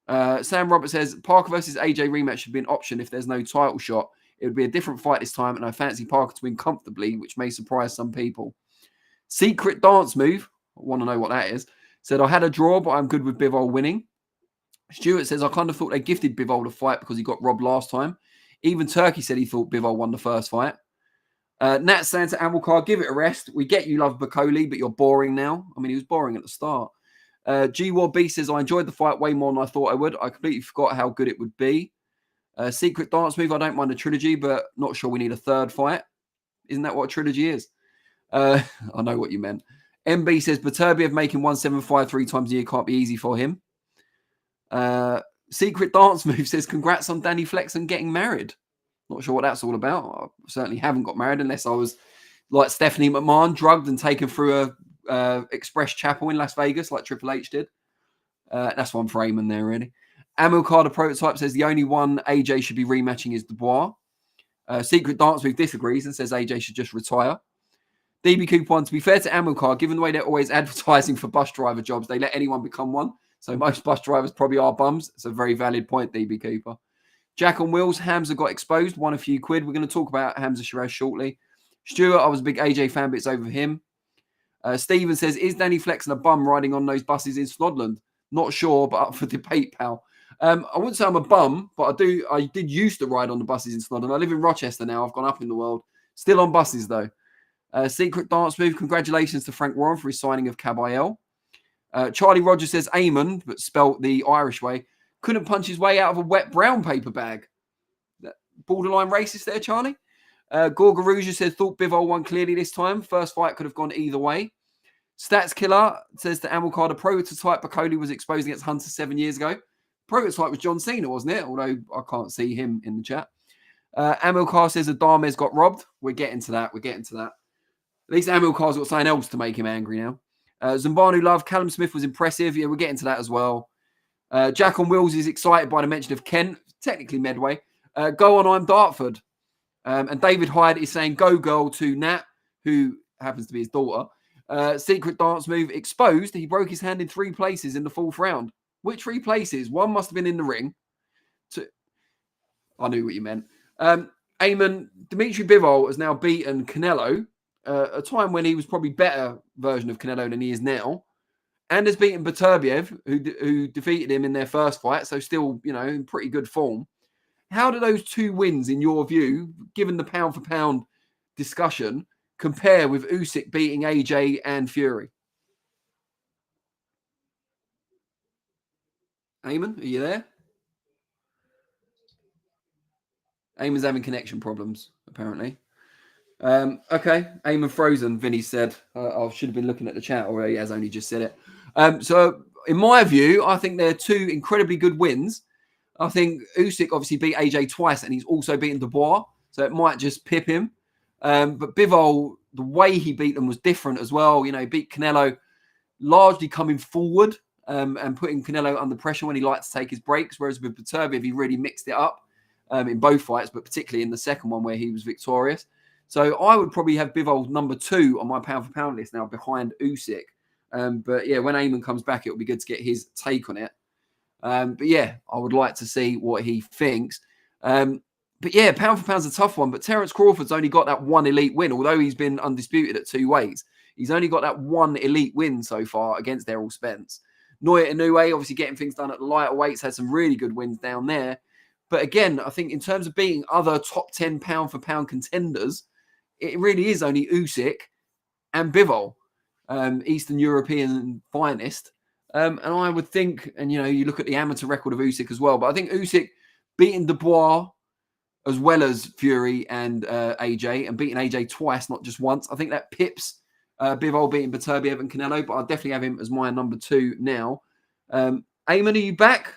Sam Roberts says Parker versus AJ rematch should be an option if there's no title shot. It would be a different fight this time, and I fancy Parker to win comfortably, which may surprise some people. Secret dance move. I want to know what that is. Said, I had a draw, but I'm good with Bivol winning. Stuart says, I kind of thought they gifted Bivol the fight because he got robbed last time. Even Turkey said he thought Bivol won the first fight. Nat saying to Amilcar, give it a rest. We get you love Bakole, but you're boring now. I mean, he was boring at the start. G-War-B says, I enjoyed the fight way more than I thought I would. I completely forgot how good it would be. Secret dance move, I don't mind a trilogy, but not sure we need a third fight. Isn't that what a trilogy is? I know what you meant. MB says Beterbiev making 175 3 times a year can't be easy for him. Secret Dance Move says congrats on Danny Flexen getting married. Not sure what that's all about. I certainly haven't got married unless I was like Stephanie McMahon, drugged and taken through a express chapel in Las Vegas like Triple H did. That's one for Ayman there, really. Amilcar, the prototype, says the only one AJ should be rematching is Dubois. Secret Dance Move disagrees and says AJ should just retire. DB Coupon, to be fair to Amilcar, given the way they're always advertising for bus driver jobs, they let anyone become one. So most bus drivers probably are bums. It's a very valid point, DB Cooper. Jack on Wheels, Hamzah got exposed, won a few quid. We're going to talk about Hamzah Sheeraz shortly. Stuart, I was a big AJ fan, but it's over him. Stephen says, is Danny Flexen a bum riding on those buses in Snodland? Not sure, but up for debate, pal. I wouldn't say I'm a bum, but I did used to ride on the buses in Snodland. I live in Rochester now. I've gone up in the world. Still on buses, though. Secret Dance Move, congratulations to Frank Warren for his signing of Caballel. Charlie Rogers says Ayman, but spelt the Irish way, couldn't punch his way out of a wet brown paper bag. Borderline racist there, Charlie. Gorgaruja says, thought Bivol won clearly this time. First fight could have gone either way. Stats Killer says to Amilcar, the prototype Bakole was exposed against Hunter 7 years ago. Prototype was John Cena, wasn't it? Although I can't see him in the chat. Amilcar says Adamez got robbed. We're getting to that. At least Amilcar's got something else to make him angry now. Zumbanu Love, Callum Smith was impressive. Yeah, we're getting to that as well. Jack on Wheels is excited by the mention of Kent, technically Medway. Go on, I'm Dartford. And David Hyde is saying go girl to Nat, who happens to be his daughter. Secret Dance Move exposed. He broke his hand in 3 places in the 4th round. Which 3 places? One must have been in the ring. I knew what you meant. Ayman, Dmitry Bivol has now beaten Canelo, a time when he was probably better version of Canelo than he is now, and has beaten Beterbiev, who defeated him in their first fight, so still, in pretty good form. How do those 2 wins, in your view, given the pound-for-pound discussion, compare with Usyk beating AJ and Fury? Ayman, are you there? Ayman's having connection problems, apparently. Okay, Ayman frozen, Vinny said. I should have been looking at the chat already, as only just said it. So, in my view, I think they're 2 incredibly good wins. I think Usyk obviously beat AJ twice, and he's also beaten Dubois, so it might just pip him. But Bivol, the way he beat them was different as well. He beat Canelo largely coming forward and putting Canelo under pressure when he liked to take his breaks, whereas with Beterbiev, he really mixed it up in both fights, but particularly in the second one where he was victorious. So I would probably have Bivol number 2 on my pound-for-pound list now behind Usyk. But yeah, when Ayman comes back, it'll be good to get his take on it. But yeah, I would like to see what he thinks. But yeah, pound for pound's a tough one. But Terence Crawford's only got that 1 elite win, although he's been undisputed at 2 weights. He's only got that 1 elite win so far against Errol Spence. Naoya Inoue, obviously getting things done at the lighter weights, had some really good wins down there. But again, I think in terms of beating other top 10 pound for pound contenders, it really is only Usyk and Bivol, Eastern European finest. And I would think, and you look at the amateur record of Usyk as well, but I think Usyk beating Dubois as well as Fury and AJ, and beating AJ twice, not just once, I think that pips Bivol beating Beterbiev and Canelo, but I'll definitely have him as my number 2 now. Ayman, are you back?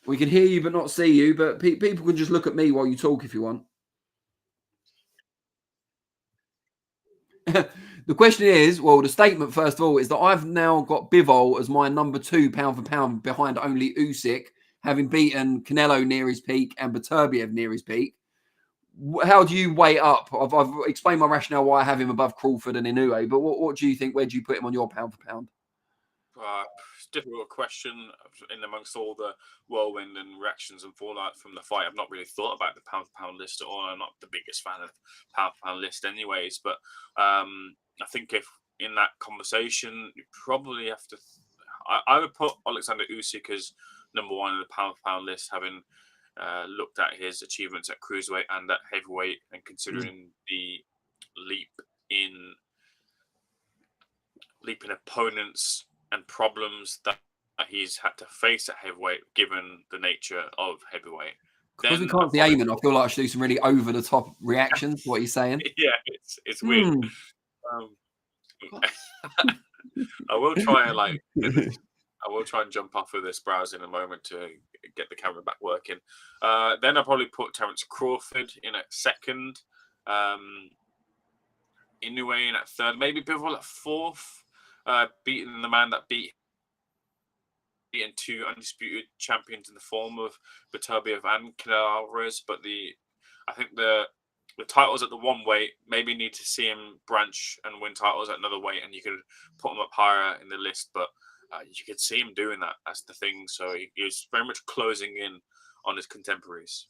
We can hear you but not see you, but people can just look at me while you talk if you want. The question is, well, the statement, first of all, is that I've now got Bivol as my number 2 pound for pound behind only Usyk, having beaten Canelo near his peak and Beterbiev near his peak. How do you weigh up? I've explained my rationale why I have him above Crawford and Inoue, but what do you think? Where do you put him on your pound for pound?
It's a difficult question in amongst all the whirlwind and reactions and fallout from the fight. I've not really thought about the pound for pound list at all. I'm not the biggest fan of pound for pound list anyways, but I think if in that conversation, you probably have to... I would put Alexander Usyk as number 1 in the pound for pound list, having looked at his achievements at cruiserweight and at heavyweight, and considering the leap in opponents and problems that he's had to face at heavyweight, given the nature of heavyweight.
Because we can't see Ayman, I feel like I should do some really over-the-top reactions to what he's saying.
Yeah, it's weird. I will try and I will try and jump off of this browser in a moment to get the camera back working. Then I'll probably put Terence Crawford in at second. Inoue in at third. Maybe Bivol at fourth. Beating the man that beaten two undisputed champions in the form of Beterbiev and Alvarez. But I think the titles at the one weight, maybe need to see him branch and win titles at another weight, and you could put him up higher in the list. But you could see him doing that. That's the thing. So he's very much closing in on his contemporaries.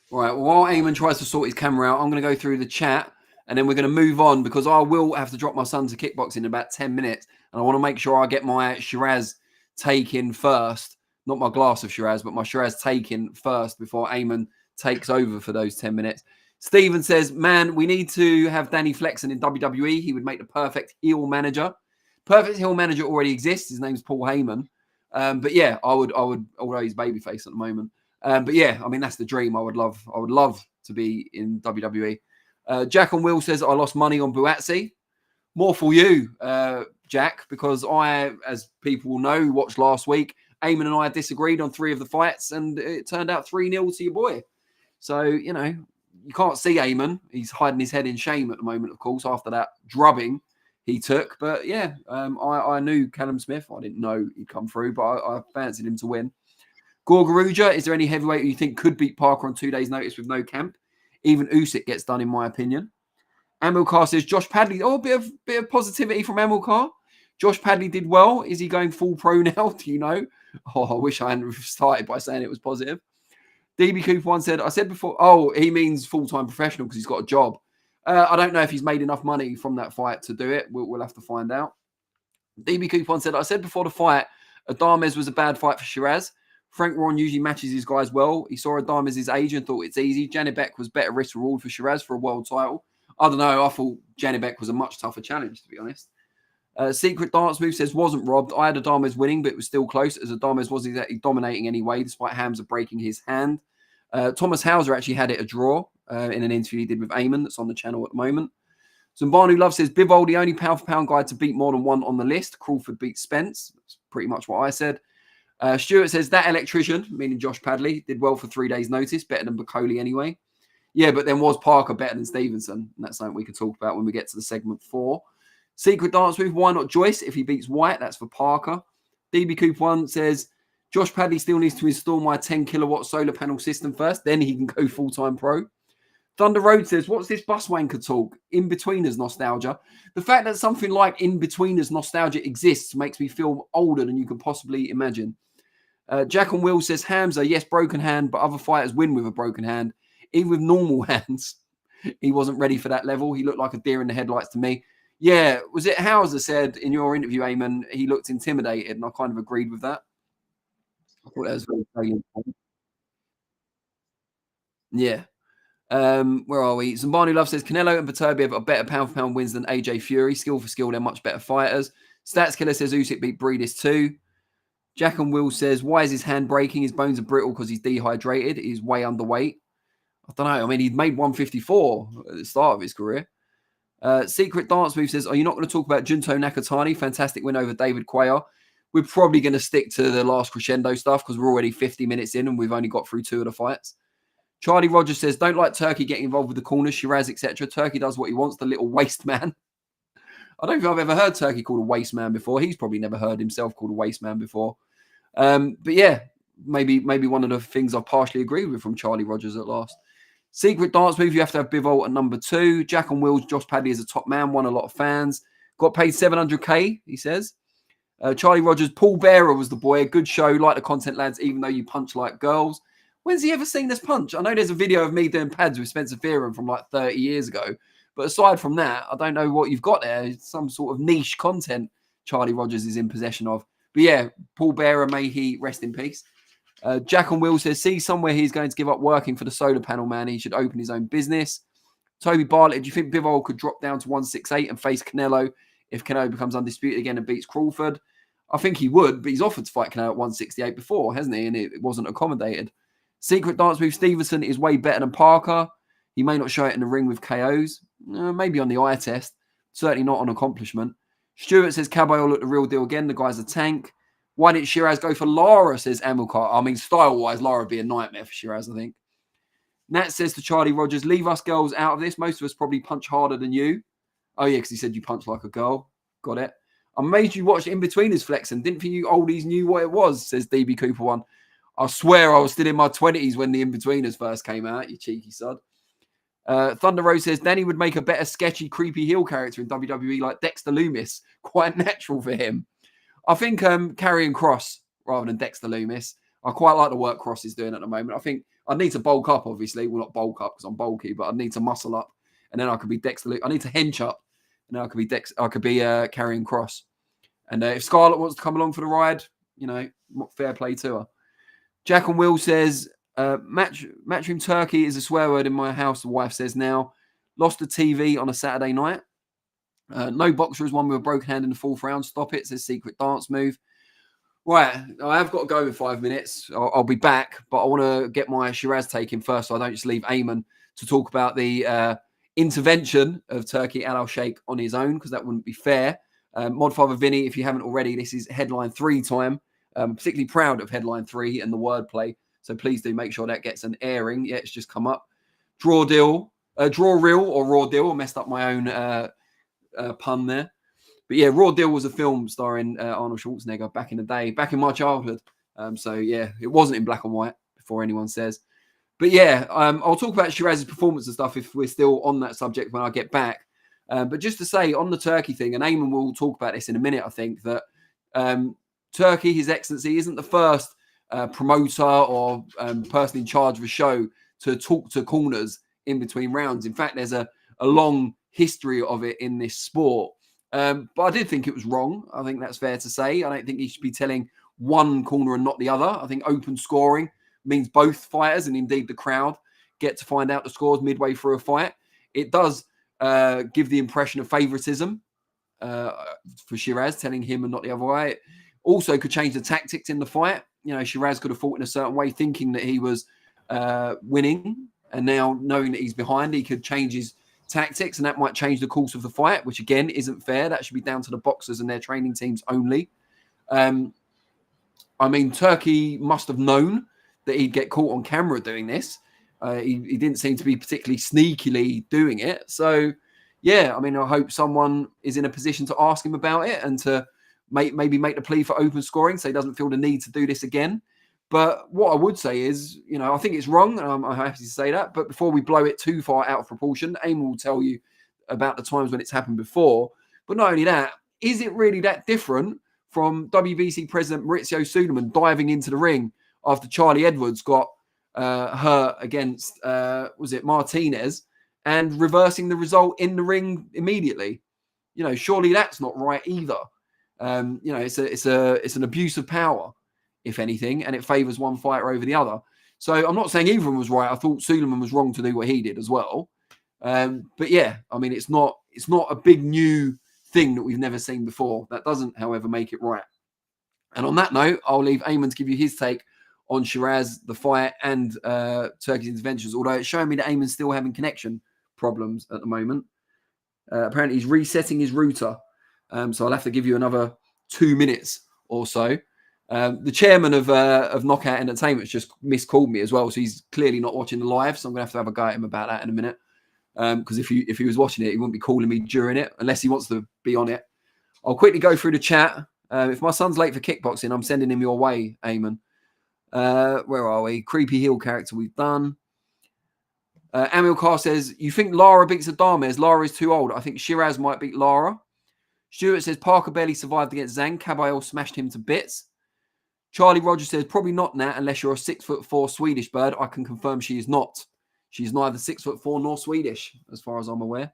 All right. Well, while Ayman tries to sort his camera out, I'm going to go through the chat, and then we're going to move on because I will have to drop my son to kickboxing in about 10 minutes, and I want to make sure I get my Sheeraz take in first. Not my glass of Sheeraz, but my Sheeraz take in first before Ayman takes over for those 10 minutes. Stephen says, man, we need to have Danny Flexen in WWE. He would make the perfect heel manager. Perfect heel manager already exists. His name's Paul Heyman. But yeah, I would, although he's babyface at the moment. But yeah, I mean, that's the dream. I would love to be in WWE. Jack on Will says, I lost money on Buatsi. More for you, Jack, because I, as people will know, watched last week. Ayman and I disagreed on 3 of the fights, and it turned out 3-0 to your boy. So, you know, you can't see Ayman. He's hiding his head in shame at the moment, of course, after that drubbing he took. But yeah, I knew Callum Smith. I didn't know he'd come through, but I fancied him to win. Gorgaruja, is there any heavyweight you think could beat Parker on 2 days' notice with no camp? Even Usyk gets done, in my opinion. Amilcar says Josh Padley. Oh, a bit of positivity from Amilcar. Josh Padley did well. Is he going full pro now? Do you know? Oh, I wish I hadn't started by saying it was positive. DB Cooper one said, I said before, oh, he means full-time professional because he's got a job. I don't know if he's made enough money from that fight to do it. We'll have to find out. DB Cooper one said, I said before the fight, Adames was a bad fight for Sheeraz. Frank Warren usually matches his guys well. He saw Adames' age and thought it's easy. Janibek was better risk reward for Sheeraz for a world title. I don't know. I thought Janibek was a much tougher challenge, to be honest. Secret Dance Move says, wasn't robbed. I had Adames winning, but it was still close, as Adames wasn't exactly dominating anyway, despite Hamzah breaking his hand. Thomas Hauser actually had it a draw in an interview he did with Ayman that's on the channel at the moment. Zumbanu Love says, Bivol, the only pound-for-pound guy to beat more than one on the list. Crawford beat Spence. That's pretty much what I said. Stuart says, that electrician, meaning Josh Padley, did well for 3 days' notice. Better than Bakole anyway. Yeah, but then was Parker better than Stevenson? And that's something we can talk about when we get to the segment 4. Secret Dance Move, why not Joyce? If he beats White, that's for Parker. DB Coop 1 says, Josh Padley still needs to install my 10-kilowatt solar panel system first. Then he can go full-time pro. Thunder Road says, what's this bus wanker talk? In-betweeners nostalgia. The fact that something like in-betweeners nostalgia exists makes me feel older than you can possibly imagine. Jack and Will says, Hamzah, yes, broken hand, but other fighters win with a broken hand. Even with normal hands, he wasn't ready for that level. He looked like a deer in the headlights to me. Yeah, was it Hauser said in your interview, Ayman, he looked intimidated, and I kind of agreed with that. I thought that was very brilliant. Yeah. Where are we? Zambani Love says, Canelo and Beterbiev are better pound-for-pound wins than AJ Fury. Skill for skill, they're much better fighters. Stats Killer says Usyk beat Breedis too. Jack and Will says, why is his hand breaking? His bones are brittle because he's dehydrated. He's way underweight. I don't know. I mean, he'd made 154 at the start of his career. Secret Dance Move says, are you not going to talk about Junto Nakatani? Fantastic win over David Cuellar. We're probably going to stick to the last crescendo stuff because we're already 50 minutes in and we've only got through 2 of the fights. Charlie Rogers says, don't like Turkey getting involved with the corners, Sheeraz, etc. Turkey does what he wants, the little waste man. I don't think I've ever heard Turkey called a waste man before. He's probably never heard himself called a waste man before. But yeah, maybe one of the things I partially agree with from Charlie Rogers at last. Secret Dance Move, you have to have Bivol at number 2. Jack on Wheels, Josh Padley is a top man, won a lot of fans. Got paid 700k, he says. Charlie Rogers, Paul Bearer was the boy. A good show, like the content, lads, even though you punch like girls. When's he ever seen us punch? I know there's a video of me doing pads with Spencer Fearon from like 30 years ago. But aside from that, I don't know what you've got there. It's some sort of niche content Charlie Rogers is in possession of. But yeah, Paul Bearer, may he rest in peace. Jack on Will says, see somewhere he's going to give up working for the solar panel man. He should open his own business. Toby Bartlett, do you think Bivol could drop down to 168 and face Canelo if Canelo becomes undisputed again and beats Crawford? I think he would, but he's offered to fight Canelo at 168 before, hasn't he? And it wasn't accommodated. Secret dance move, Stevenson is way better than Parker. He may not show it in the ring with KOs. Maybe on the eye test. Certainly not on accomplishment. Stuart says Caballero looked the real deal again. The guy's a tank. Why didn't Sheeraz go for Lara, says Amilcar. I mean, style-wise, Lara would be a nightmare for Sheeraz, I think. Nat says to Charlie Rogers, leave us girls out of this. Most of us probably punch harder than you. Oh, yeah, because he said you punch like a girl. Got it. I'm amazed you watched In-Betweeners Flexen. Didn't think you oldies knew what it was, says DB Cooper 1. I swear I was still in my 20s when the In-Betweeners first came out, you cheeky sod. Thunder Rose says Danny would make a better sketchy, creepy heel character in WWE like Dexter Loomis. Quite natural for him. I think Karrion Kross rather than Dexter Loomis. I quite like the work Kross is doing at the moment. I think I need to bulk up, obviously. Well, not bulk up because I'm bulky, but I need to muscle up, and then I could be Dexter. I need to hench up, and then I could be Karrion Kross. And if Scarlett wants to come along for the ride, fair play to her. Jack and Will says Matchroom Turkey is a swear word in my house. The wife says now. Lost the TV on a Saturday night. No boxer has won with a broken hand in the 4th round. Stop it, says Secret Dance Move. Right, I have got to go in 5 minutes. I'll be back, but I want to get my Sheeraz taken first so I don't just leave Ayman to talk about the intervention of Turkey Al Sheikh on his own, because that wouldn't be fair. Modfather Vinny, if you haven't already, this is headline 3 time. Particularly proud of headline 3 and the wordplay. So please do make sure that gets an airing. Yeah, it's just come up. Draw reel or raw deal. I messed up my own pun there. But yeah, Raw Deal was a film starring Arnold Schwarzenegger back in the day, back in my childhood. So yeah, it wasn't in black and white before anyone says. But yeah, I'll talk about Sheeraz's performance and stuff if we're still on that subject when I get back. But just to say on the Turkey thing, and Ayman will talk about this in a minute, I think, that Turkey, His Excellency, isn't the first promoter or person in charge of a show to talk to corners in between rounds. In fact, there's a long history of it in this sport. But I did think it was wrong. I think that's fair to say. I don't think he should be telling one corner and not the other. I think open scoring means both fighters and indeed the crowd get to find out the scores midway through a fight. It does give the impression of favoritism for Sheeraz, telling him and not the other way. It also could change the tactics in the fight. Sheeraz could have fought in a certain way, thinking that he was winning, and now knowing that he's behind, he could change his tactics, and that might change the course of the fight, which again isn't fair. That should be down to the boxers and their training teams only. Turkey must have known that he'd get caught on camera doing this. He didn't seem to be particularly sneakily doing it. So, yeah, I hope someone is in a position to ask him about it and to maybe make the plea for open scoring so he doesn't feel the need to do this again. But what I would say is, I think it's wrong, and I'm happy to say that. But before we blow it too far out of proportion, Ayman will tell you about the times when it's happened before. But not only that, is it really that different from WBC President Maurizio Suleiman diving into the ring after Charlie Edwards got hurt against, Martinez, and reversing the result in the ring immediately? Surely that's not right either. It's an abuse of power, if anything, and it favours one fighter over the other. So I'm not saying either of them was right. I thought Suleiman was wrong to do what he did as well. But yeah, it's not a big new thing that we've never seen before. That doesn't, however, make it right. And on that note, I'll leave Ayman to give you his take on Sheeraz, the fight, and Turkey's interventions, although it's showing me that Ayman's still having connection problems at the moment. Apparently he's resetting his router. So I'll have to give you another 2 minutes or so. The chairman of Knockout Entertainment just miscalled me as well, so he's clearly not watching the live. So I'm going to have a go at him about that in a minute. Because if he was watching it, he wouldn't be calling me during it unless he wants to be on it. I'll quickly go through the chat. If my son's late for kickboxing, I'm sending him your way, Ayman. Where are we? Creepy heel character we've done. Amilcar says, you think Lara beats Adames? Lara is too old. I think Sheeraz might beat Lara. Stuart says, Parker barely survived against Zhang. Caballero smashed him to bits. Charlie Rogers says, probably not, Nat, unless you're a 6'4" Swedish bird. I can confirm she is not. She's neither 6'4" nor Swedish, as far as I'm aware.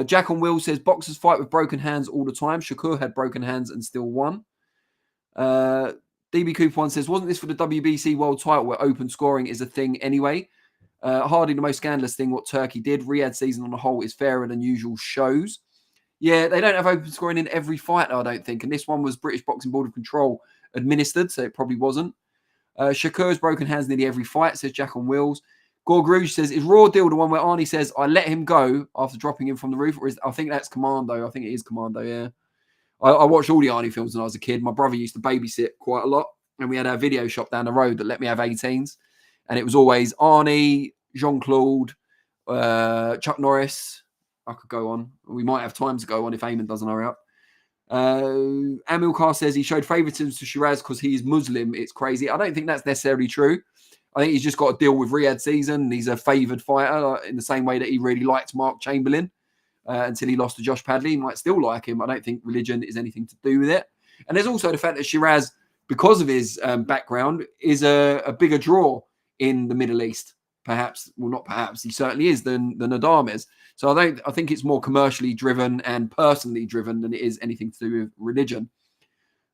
Jack on Will says, boxers fight with broken hands all the time. Shakur had broken hands and still won. DB Cooper 1 says, wasn't this for the WBC world title where open scoring is a thing anyway? Hardly the most scandalous thing what Turkey did. Riyadh season on the whole is fairer than usual shows. Yeah, they don't have open scoring in every fight, I don't think. And this one was British Boxing Board of Control administered, so it probably wasn't. Shakur's broken hands nearly every fight, says Jack on Wheels. Gore Grouge says, is Raw Deal the one where Arnie says, I let him go after dropping him from the roof? Or I think that's Commando. I think it is Commando, yeah. I watched all the Arnie films when I was a kid. My brother used to babysit quite a lot. And we had our video shop down the road that let me have 18s. And it was always Arnie, Jean-Claude, Chuck Norris. I could go on. We might have time to go on if Ayman doesn't hurry up. Amilcar says he showed favoritism to Sheeraz because he is Muslim. It's crazy. I don't think that's necessarily true. I think he's just got to deal with Riyadh season. He's a favoured fighter in the same way that he really liked Mark Chamberlain until he lost to Josh Padley. He might still like him. I don't think religion is anything to do with it. And there's also the fact that Sheeraz, because of his background, is a bigger draw in the Middle East. Perhaps, well, not perhaps, he certainly is than Adam is. So I think it's more commercially driven and personally driven than it is anything to do with religion.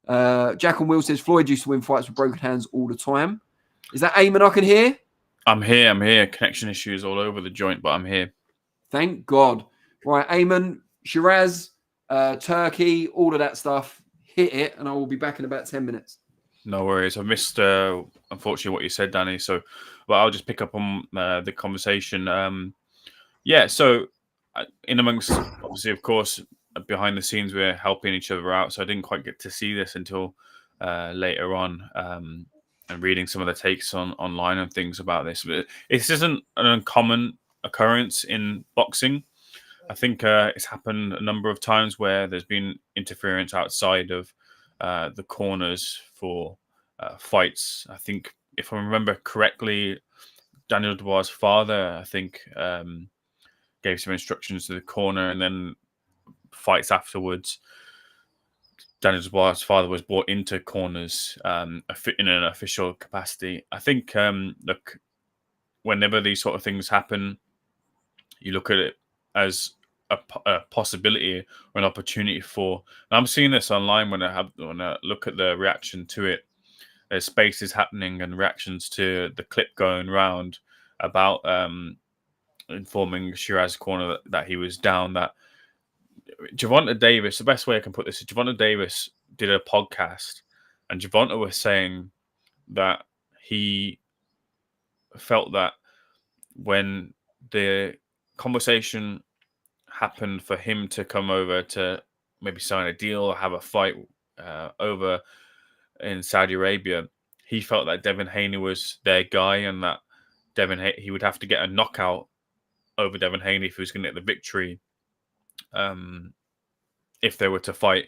Jack on Will says Floyd used to win fights with broken hands all the time. Is that Ayman I can hear?
I'm here. Connection issues all over the joint, but I'm here.
Thank God. Right, Ayman, Sheeraz, Turkey, all of that stuff. Hit it, and I will be back in about 10 minutes.
No worries. I missed, unfortunately, what you said, Danny. So, well, I'll just pick up on the conversation. So in amongst, obviously, of course, behind the scenes, we're helping each other out. So I didn't quite get to see this until later on. And reading some of the takes online and things about this. But this isn't an uncommon occurrence in boxing. I think it's happened a number of times where there's been interference outside of the corners for fights. I think, if I remember correctly, Daniel Dubois' father, I think, gave some instructions to the corner, and then fights afterwards. Daniel Dubois' father was brought into corners in an official capacity. I think, look, whenever these sort of things happen, you look at it as a possibility or an opportunity for. And I'm seeing this online when I look at the reaction to it. There's spaces happening and reactions to the clip going round about informing Sheeraz corner that he was down. That Gervonta Davis, the best way I can put this is Gervonta Davis did a podcast, and Gervonta was saying that he felt that when the conversation happened for him to come over to maybe sign a deal or have a fight over in Saudi Arabia, he felt that Devin Haney was their guy, and that he would have to get a knockout over Devin Haney if he was going to get the victory. If they were to fight,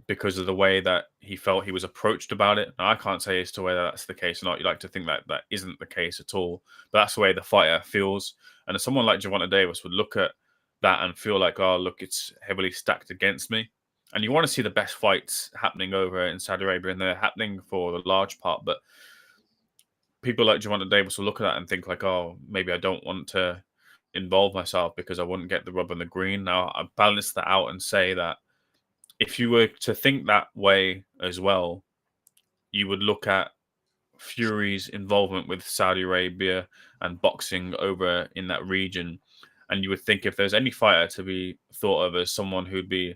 because of the way that he felt he was approached about it. Now, I can't say as to whether that's the case or not. You like to think that that isn't the case at all, but that's the way the fighter feels. And someone like Gervonta Davis would look at that and feel like, oh, look, it's heavily stacked against me. And you want to see the best fights happening over in Saudi Arabia, and they're happening for the large part. But people like Gervonta Davis will look at that and think like, oh, maybe I don't want to involve myself because I wouldn't get the rub on the green. Now, I balance that out and say that if you were to think that way as well, you would look at Fury's involvement with Saudi Arabia and boxing over in that region, and you would think if there's any fighter to be thought of as someone who'd be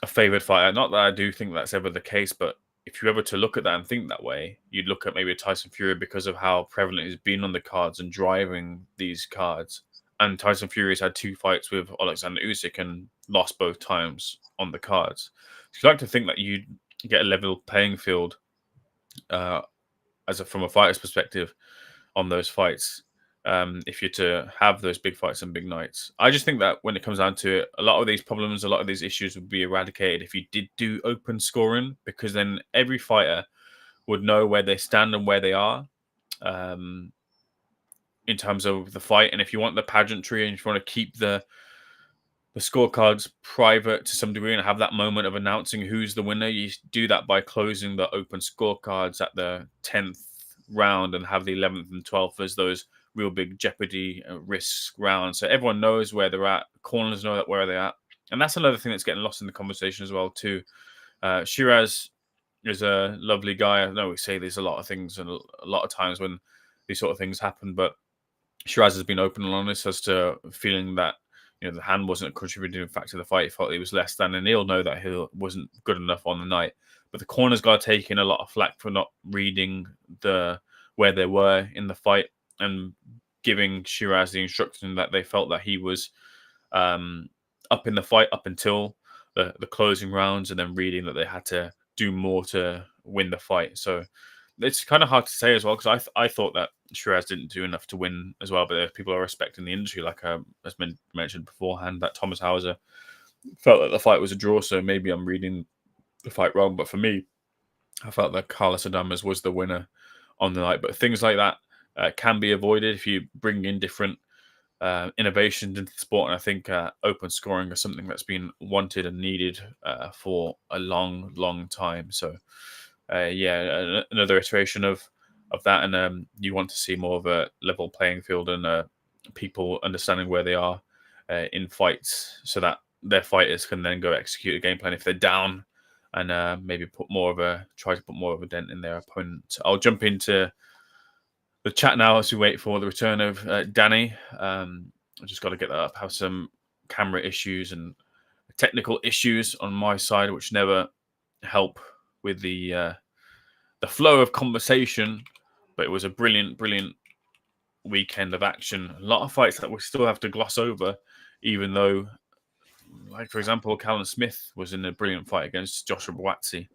a favoured fighter, not that I do think that's ever the case, but if you ever to look at that and think that way, you'd look at maybe Tyson Fury because of how prevalent he's been on the cards and driving these cards. And Tyson Fury's had 2 fights with Alexander Usyk and lost both times on the cards. So you'd like to think that you'd get a level playing field from a fighter's perspective on those fights if you're to have those big fights and big nights. I just think that when it comes down to it, a lot of these problems, a lot of these issues would be eradicated if you did do open scoring, because then every fighter would know where they stand and where they are in terms of the fight. And if you want the pageantry and if you want to keep the scorecards private to some degree and have that moment of announcing who's the winner, you do that by closing the open scorecards at the 10th round and have the 11th and 12th as those real big jeopardy risk rounds. So everyone knows where they're at. Corners know where they're at. And that's another thing that's getting lost in the conversation as well too. Sheeraz is a lovely guy. I know we say there's a lot of things and a lot of times when these sort of things happen, but Sheeraz has been open and honest as to feeling that the hand wasn't a contributing factor to the fight. He felt he was less than, and he'll know that he wasn't good enough on the night. but the corners got taking a lot of flack for not reading where they were in the fight and giving Sheeraz the instruction that they felt that he was up in the fight up until the closing rounds, and then reading that they had to do more to win the fight. So it's kind of hard to say as well, because I thought that Sheeraz didn't do enough to win as well, but people are respecting the industry, like as mentioned beforehand, that Thomas Hauser felt that the fight was a draw, so maybe I'm reading the fight wrong. But for me, I felt that Carlos Adames was the winner on the night. But things like that can be avoided if you bring in different innovations into the sport. And I think open scoring is something that's been wanted and needed for a long, long time. So, another iteration of that. And you want to see more of a level playing field and people understanding where they are in fights, so that their fighters can then go execute a game plan if they're down, and maybe try to put more of a dent in their opponent. I'll jump into the chat now as we wait for the return of Danny. I just got to get that up. Have some camera issues and technical issues on my side, which never help with the flow of conversation. But it was a brilliant, brilliant weekend of action. A lot of fights that we still have to gloss over, even though, like for example, Callum Smith was in a brilliant fight against Joshua Buatsi.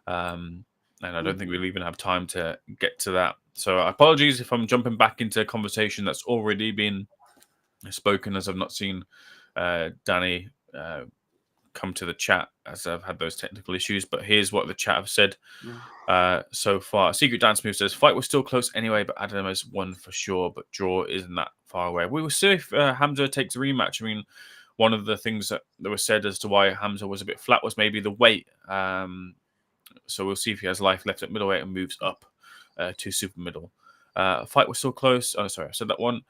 And I don't think we'll even have time to get to that. So apologies if I'm jumping back into a conversation that's already been spoken, as I've not seen Danny come to the chat as I've had those technical issues. But here's what the chat have said so far. Secret Dance Move says, fight was still close anyway, but Adam has won for sure, but draw isn't that far away. We will see if Hamzah takes a rematch. I mean, one of the things that was said as to why Hamzah was a bit flat was maybe the weight. So we'll see if he has life left at middleweight and moves up to super middle. Fight was still close. Oh, sorry, I said that one.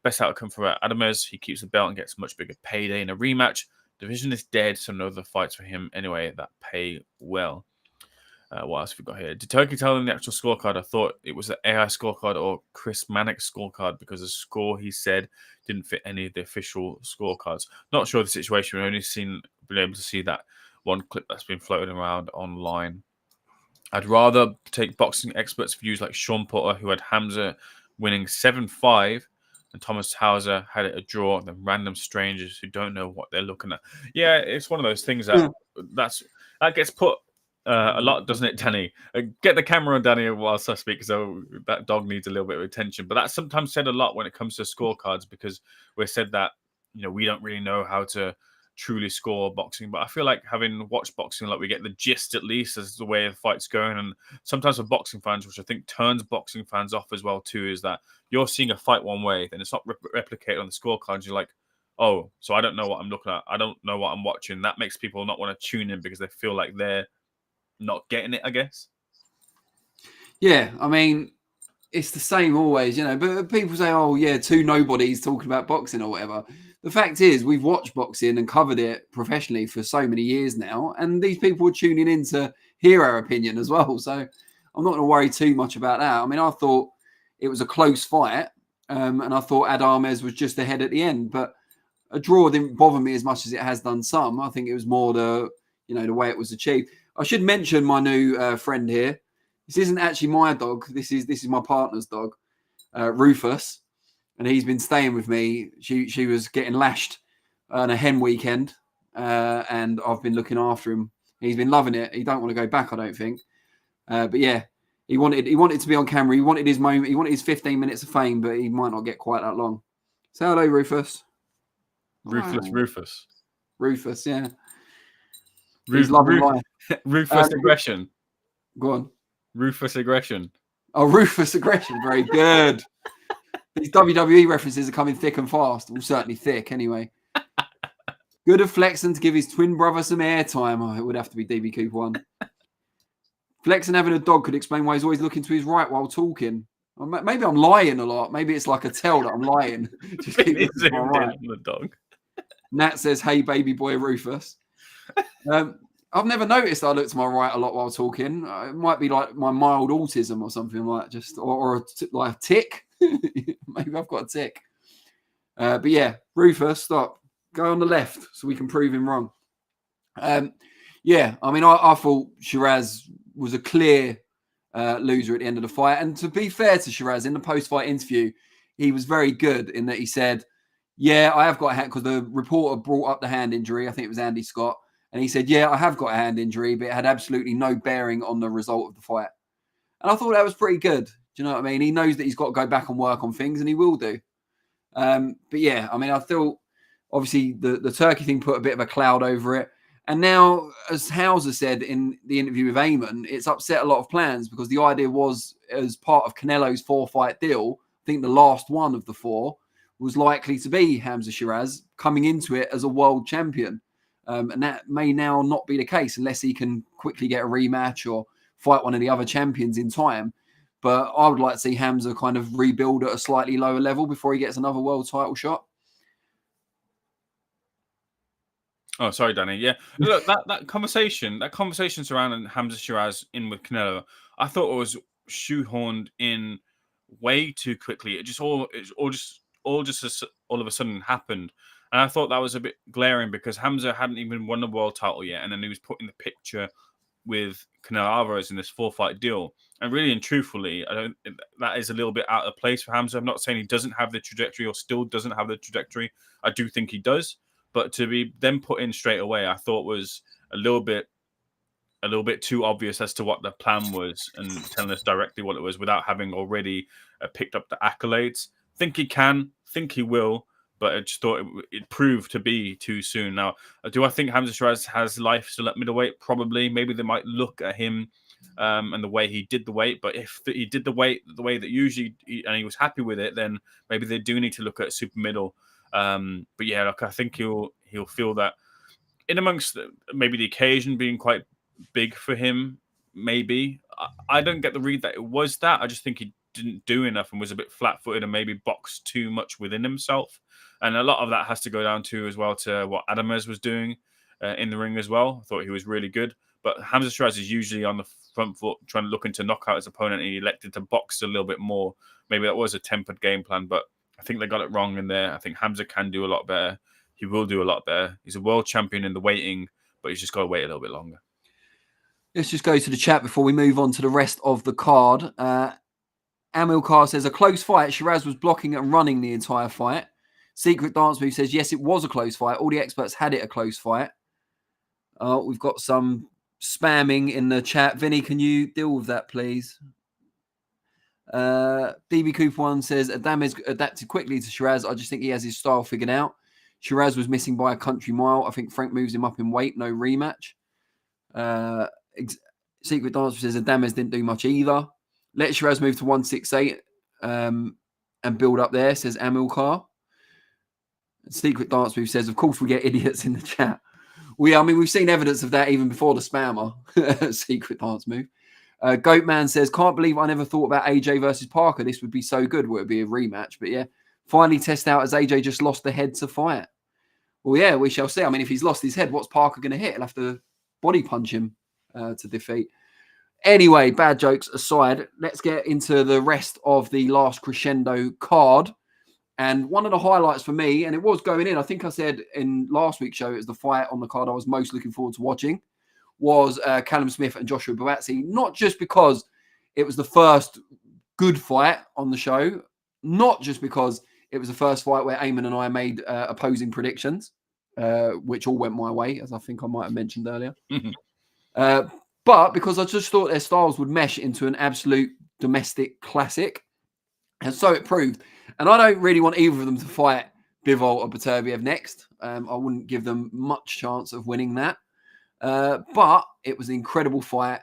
Best outcome for Adames. He keeps the belt and gets a much bigger payday in a rematch. Division is dead, so no other fights for him anyway that pay well. What else have we got here? Did Turkey tell them the actual scorecard? I thought it was the AI scorecard or Chris Mannix scorecard, because the score he said didn't fit any of the official scorecards. Not sure of the situation. We've only been able to see that one clip that's been floating around online. I'd rather take boxing experts' views like Sean Potter, who had Hamzah winning 7-5, and Thomas Hauser had it a draw, than random strangers who don't know what they're looking at. Yeah, it's one of those things that gets put a lot, doesn't it, Danny? Get the camera on Danny whilst I speak, so that dog needs a little bit of attention. But that's sometimes said a lot when it comes to scorecards, because we're said that, we don't really know how to truly score boxing. But I feel like, having watched boxing, like, we get the gist at least as the way the fight's going. And sometimes for boxing fans, which I think turns boxing fans off as well too, is that you're seeing a fight one way, then it's not replicated on the scorecards. You're like, oh, so I don't know what I'm looking at. I don't know what I'm watching. That makes people not want to tune in because they feel like they're not getting it, I guess.
Yeah, I mean, it's the same always, but people say, oh, yeah, two nobodies talking about boxing or whatever. The fact is, we've watched boxing and covered it professionally for so many years now, and these people are tuning in to hear our opinion as well. So I'm not going to worry too much about that. I mean, I thought it was a close fight, and I thought Adames was just ahead at the end, but a draw didn't bother me as much as it has done some. I think it was more the way it was achieved. I should mention my new friend here. This isn't actually my dog. This is my partner's dog, Rufus, and he's been staying with me. She was getting lashed on a hen weekend, and I've been looking after him. He's been loving it. He don't want to go back, I don't think. But yeah, he wanted to be on camera. He wanted his moment. He wanted his 15 minutes of fame, but he might not get quite that long. So hello, Rufus.
Rufus.
Rufus, yeah. He's loving life.
Rufus aggression.
Go on.
Rufus aggression.
Oh, Rufus aggression. Very good. These WWE references are coming thick and fast. Well, certainly thick, anyway. Good of Flexen to give his twin brother some airtime. Oh, it would have to be DB Cooper 1. Flexen having a dog could explain why he's always looking to his right while talking. Or maybe I'm lying a lot. Maybe it's like a tell that I'm lying. Just keep looking to my right.
The dog.
Nat says, hey, baby boy Rufus. I've never noticed I look to my right a lot while talking. It might be like my mild autism or something like just, or like a tick. Maybe I've got a tick. But yeah, Rufus, stop. Go on the left so we can prove him wrong. Yeah, I mean, I thought Sheeraz was a clear loser at the end of the fight. And to be fair to Sheeraz, in the post-fight interview, he was very good in that he said, yeah, I have got a hand, because the reporter brought up the hand injury. I think it was Andy Scott. And he said, yeah, I have got a hand injury, but it had absolutely no bearing on the result of the fight. And I thought that was pretty good. Do you know what I mean? He knows that he's got to go back and work on things, and he will do. But yeah, I mean, I thought obviously the Turkey thing put a bit of a cloud over it. And now, as Hamzah said in the interview with Ayman, it's upset a lot of plans, because the idea was, as part of Canelo's 4-fight deal, I think the last one of the 4 was likely to be Hamzah Sheeraz coming into it as a world champion. And that may now not be the case unless he can quickly get a rematch or fight one of the other champions in time. But I would like to see Hamzah kind of rebuild at a slightly lower level before he gets another world title shot.
Oh, sorry, Danny. Yeah, look, that conversation surrounding Hamzah Sheeraz in with Canelo, I thought it was shoehorned in way too quickly. It all of a sudden happened, and I thought that was a bit glaring, because Hamzah hadn't even won the world title yet, and then he was put in the picture with Canelo Alvarez in this 4-fight deal. And really and truthfully, that is a little bit out of place for Hamzah. I'm not saying he doesn't have the trajectory or still doesn't have the trajectory. I do think he does. But to be then put in straight away, I thought was a little bit too obvious as to what the plan was, and telling us directly what it was without having already picked up the accolades. Think he can, think he will, but I just thought it proved to be too soon. Now, do I think Hamzah Sheeraz has life still at middleweight? Probably. Maybe they might look at him and the way he did the weight. But if he did the weight the way that usually, and he was happy with it, then maybe they do need to look at super middle. But yeah, look, I think he'll feel that in amongst maybe the occasion being quite big for him. Maybe I don't get the read that it was that. I just think he didn't do enough and was a bit flat-footed and maybe boxed too much within himself. And a lot of that has to go down to as well to what Adamez was doing in the ring as well. I thought he was really good. But Hamzah Sheeraz is usually on the front foot trying to look to knock out his opponent, and he elected to box a little bit more. Maybe that was a tempered game plan, but I think they got it wrong in there. I think Hamzah can do a lot better. He will do a lot better. He's a world champion in the waiting, but he's just got to wait a little bit longer.
Let's just go to the chat before we move on to the rest of the card. Amilcar says, a close fight. Sheeraz was blocking and running the entire fight. Secret Dance Move says, yes, it was a close fight. All the experts had it a close fight. We've got some spamming in the chat. Vinny, can you deal with that, please? BB Cooper 1 says, Adamez adapted quickly to Sheeraz. I just think he has his style figured out. Sheeraz was missing by a country mile. I think Frank moves him up in weight. No rematch. Secret Dance says, Adamez didn't do much either. Let Sheeraz move to 168 and build up there, says Amilcar. Secret Dance Move says, of course we get idiots in the chat. We've seen evidence of that even before the spammer. Secret Dance Move. Goatman says, can't believe I never thought about AJ versus Parker. This would be so good. Would it be a rematch? But yeah, finally test out as AJ just lost the head to fight. Well, yeah, we shall see. I mean, if he's lost his head, what's Parker going to hit? He'll have to body punch him to defeat. Anyway, bad jokes aside, let's get into the rest of the Last Crescendo card. And one of the highlights for me, and it was going in, I think I said in last week's show, it was the fight on the card I was most looking forward to watching, was Callum Smith and Joshua Buatsi. Not just because it was the first good fight on the show, not just because it was the first fight where Ayman and I made opposing predictions, which all went my way, as I think I might have mentioned earlier. But because I just thought their styles would mesh into an absolute domestic classic. And so it proved. And I don't really want either of them to fight Bivol or Beterbiev next. I wouldn't give them much chance of winning that. But it was an incredible fight.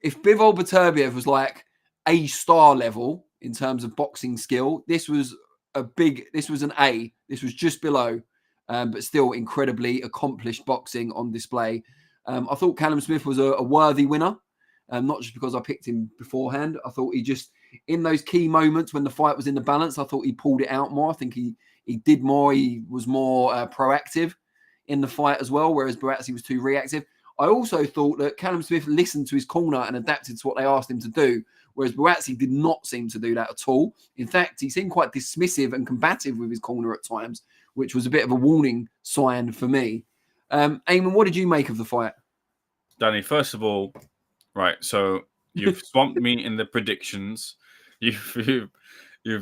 If Bivol Beterbiev was like a star level in terms of boxing skill, this was an A. This was just below, but still incredibly accomplished boxing on display. I thought Callum Smith was a worthy winner, not just because I picked him beforehand. I thought he just, in those key moments when the fight was in the balance, I thought he pulled it out more. I think he did more. He was more proactive in the fight as well, whereas Buatsi was too reactive. I also thought that Callum Smith listened to his corner and adapted to what they asked him to do, whereas Buatsi did not seem to do that at all. In fact, he seemed quite dismissive and combative with his corner at times, which was a bit of a warning sign for me. Ayman, what did you make of the fight?
Danny, first of all, right, so you've swamped me in the predictions. You've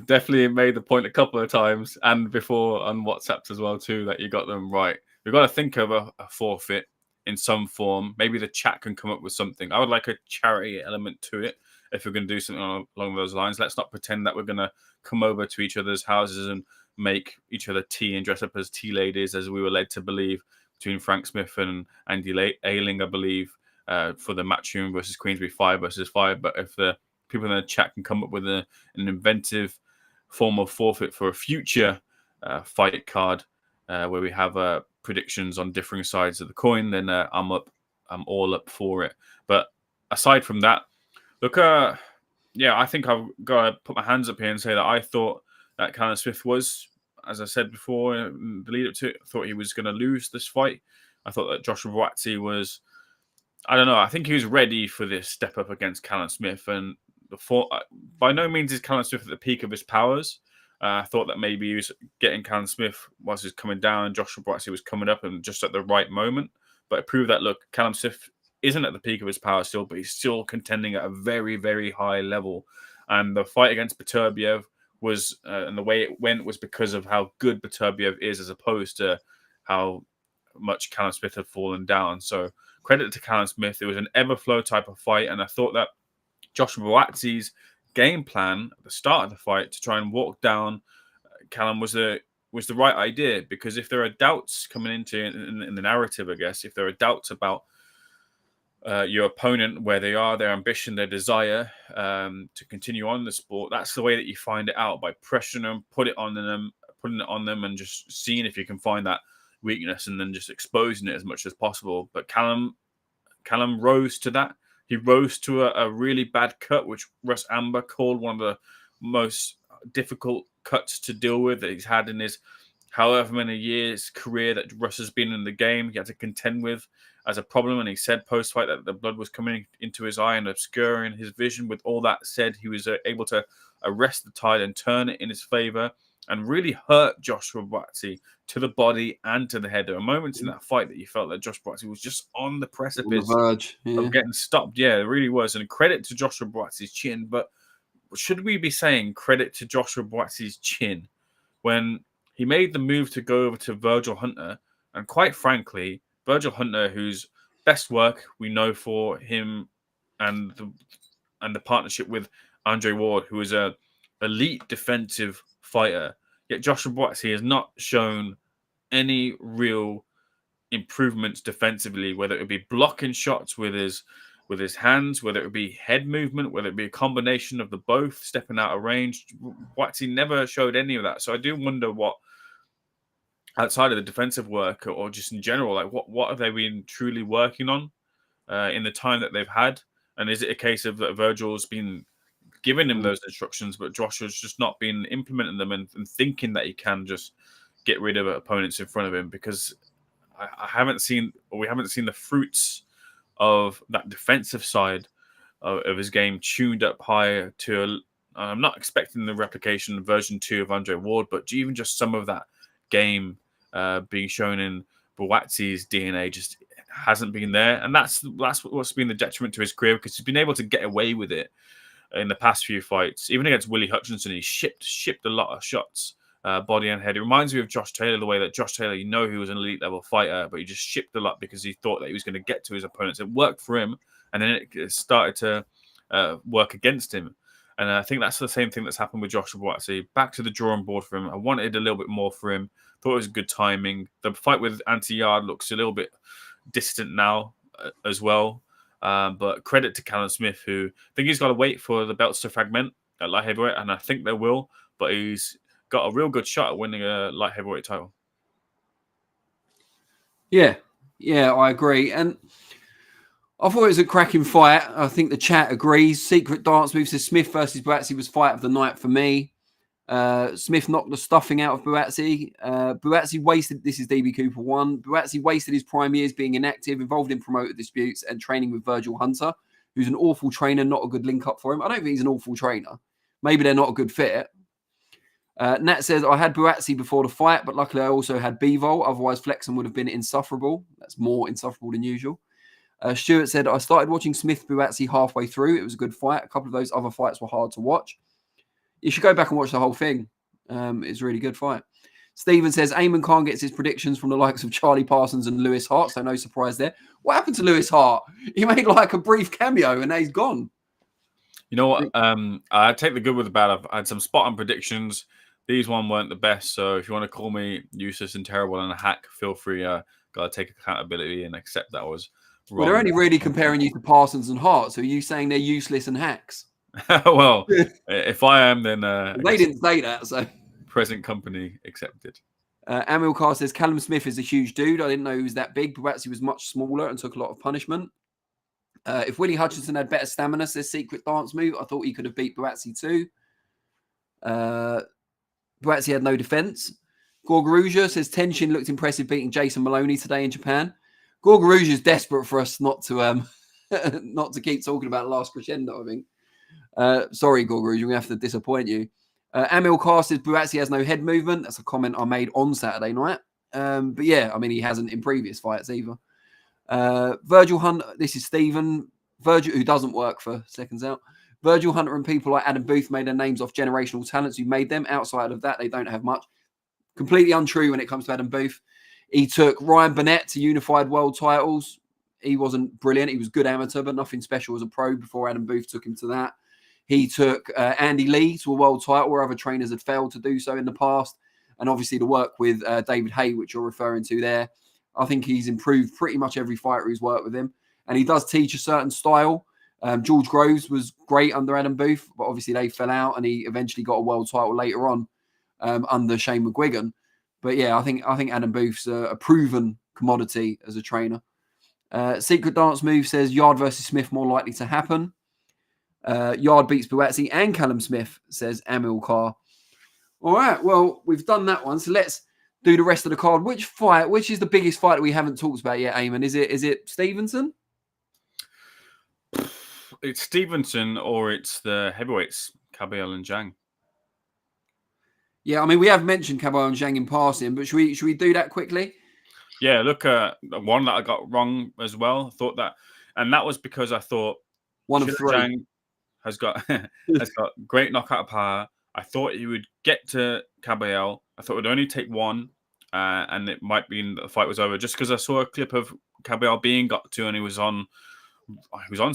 definitely made the point a couple of times and before on WhatsApp as well too that you got them right. We've got to think of a forfeit in some form. Maybe the chat can come up with something. I would like a charity element to it if we're going to do something along those lines. Let's not pretend that we're going to come over to each other's houses and make each other tea and dress up as tea ladies, as we were led to believe between Frank Smith and Andy Ayling, I believe, for the Matchroom versus Queensberry 5 versus 5. But if the people in the chat can come up with an inventive form of forfeit for a future fight card where we have predictions on differing sides of the coin, then I'm all up for it. But aside from that, look, I think I've got to put my hands up here and say that I thought that Callum Smith was, as I said before, the lead up to it, I thought he was going to lose this fight. I thought that Joshua Buatsi was, I don't know, I think he was ready for this step up against Callum Smith. And by no means is Callum Smith at the peak of his powers. I thought that maybe he was getting Callum Smith whilst he was coming down and Joshua Buatsi was coming up and just at the right moment. But it proved that, look, Callum Smith isn't at the peak of his power still, but he's still contending at a very, very high level. And the fight against Beterbiev was, and the way it went was because of how good Beterbiev is as opposed to how much Callum Smith had fallen down. So credit to Callum Smith. It was an Everflow type of fight, and I thought that Joshua Buatsi's game plan at the start of the fight to try and walk down Callum was the right idea, because if there are doubts coming into in the narrative, I guess, if there are doubts about your opponent, where they are, their ambition, their desire to continue on the sport, that's the way that you find it out, by pressuring them, putting it on them, and just seeing if you can find that weakness and then just exposing it as much as possible. But Callum rose to that. He rose to a really bad cut, which Russ Amber called one of the most difficult cuts to deal with that he's had in his however many years career that Russ has been in the game. He had to contend with as a problem, and he said post-fight that the blood was coming into his eye and obscuring his vision. With all that said, he was able to arrest the tide and turn it in his favor and really hurt Joshua Buatsi to the body and to the head. There were moments in that fight that you felt that Joshua Buatsi was just on the precipice of getting stopped. Yeah, it really was. And credit to Joshua Buatsi's chin. But should we be saying credit to Joshua Buatsi's chin when he made the move to go over to Virgil Hunter? And quite frankly, Virgil Hunter, whose best work we know for him and the partnership with Andre Ward, who is a elite defensive fighter, yet Joshua Buatsi has not shown any real improvements defensively, whether it be blocking shots with his hands, whether it be head movement, whether it be a combination of the both, stepping out of range. Buatsi never showed any of that. So I do wonder what, outside of the defensive work or just in general, like what have they been truly working on in the time that they've had? And is it a case of that Virgil's been giving him those instructions, but Joshua's just not been implementing them and thinking that he can just get rid of opponents in front of him? Because we haven't seen the fruits of that defensive side of his game tuned up higher to I'm not expecting the replication of version 2 of Andre Ward, but even just some of that game being shown in Buatsi's DNA just hasn't been there. And that's what's been the detriment to his career, because he's been able to get away with it in the past few fights. Even against Willie Hutchinson, he shipped a lot of shots, body and head. It reminds me of Josh Taylor, the way that Josh Taylor, he was an elite level fighter, but he just shipped a lot because he thought that he was going to get to his opponents. It worked for him, and then it started to work against him. And I think that's the same thing that's happened with Joshua Buatsi. Back to the drawing board for him. I wanted a little bit more for him. Thought it was good timing. The fight with Anti-Yard looks a little bit distant now as well. But credit to Callum Smith, who I think he's got to wait for the belts to fragment at light heavyweight, and I think they will. But he's got a real good shot at winning a light heavyweight title.
Yeah, I agree. And I thought it was a cracking fight. I think the chat agrees. Secret Dance Move says Smith versus Buatsi was fight of the night for me. Smith knocked the stuffing out of Buatsi. Buatsi wasted, this is DB Cooper 1, Buatsi wasted his prime years being inactive, involved in promoter disputes and training with Virgil Hunter, who's an awful trainer, not a good link up for him. I don't think he's an awful trainer. Maybe they're not a good fit. Nat says, I had Buatsi before the fight, but luckily I also had Bivol. Otherwise, Flexen would have been insufferable. That's more insufferable than usual. Stuart said, I started watching Smith Buatsi halfway through. It was a good fight. A couple of those other fights were hard to watch. You should go back and watch the whole thing. It's a really good fight. Stephen says, Ayman Khan gets his predictions from the likes of Charlie Parsons and Lewis Hart, so no surprise there. What happened to Lewis Hart? He made like a brief cameo and now he's gone.
You know what? I take the good with the bad. I had some spot on predictions. These one weren't the best, so if you want to call me useless and terrible and a hack, feel free. Gotta take accountability and accept that was wrong.
Well, they're only really comparing you to Parsons and Hart, so are you saying they're useless and hacks?
Well, if I am, then
they didn't say that, so
present company accepted.
Amilcar says Callum Smith is a huge dude. I didn't know he was that big. Buatsi was much smaller and took a lot of punishment. If Willie Hutchinson had better stamina, says Secret Dance Move, I thought he could have beat Buatsi too. Buatsi had no defense. Gorgaruja says Tenshin looked impressive beating Jason Maloney today in Japan. Gorgaruja is desperate for us not to not to keep talking about Last Crescendo, I think. Sorry, Gorgaruja, we're going to have to disappoint you. Amilcar says Buatsi has no head movement. That's a comment I made on Saturday night. But yeah, I mean, he hasn't in previous fights either. Virgil Hunt, this is Stephen. Virgil, who doesn't work for Seconds Out. Virgil Hunter and people like Adam Booth made their names off generational talents who made them. Outside of that, they don't have much. Completely untrue when it comes to Adam Booth. He took Ryan Burnett to unified world titles. He wasn't brilliant. He was good amateur, but nothing special as a pro before Adam Booth took him to that. He took Andy Lee to a world title where other trainers had failed to do so in the past. And obviously the work with David Hay, which you're referring to there. I think he's improved pretty much every fighter who's worked with him. And he does teach a certain style. George Groves was great under Adam Booth, but obviously they fell out and he eventually got a world title later on under Shane McGuigan. But yeah, I think Adam Booth's a proven commodity as a trainer. Secret Dance Move says Yard versus Smith more likely to happen. Yard beats Buatsi and Callum Smith, says Amilcar. All right, well, we've done that one. So let's do the rest of the card. Which is the biggest fight that we haven't talked about yet, Ayman? Is it Stevenson?
It's Stevenson or it's the heavyweights, Caballero and Zhang.
Yeah, I mean, we have mentioned Caballero and Zhang in passing, but should we do that quickly?
Yeah, look, one that I got wrong as well. Thought that, and that was because I thought
one of three
Zhang has got great knockout power. I thought he would get to Caballero. I thought it would only take one, and it might be the fight was over. Just because I saw a clip of Caballero being got to, and he was on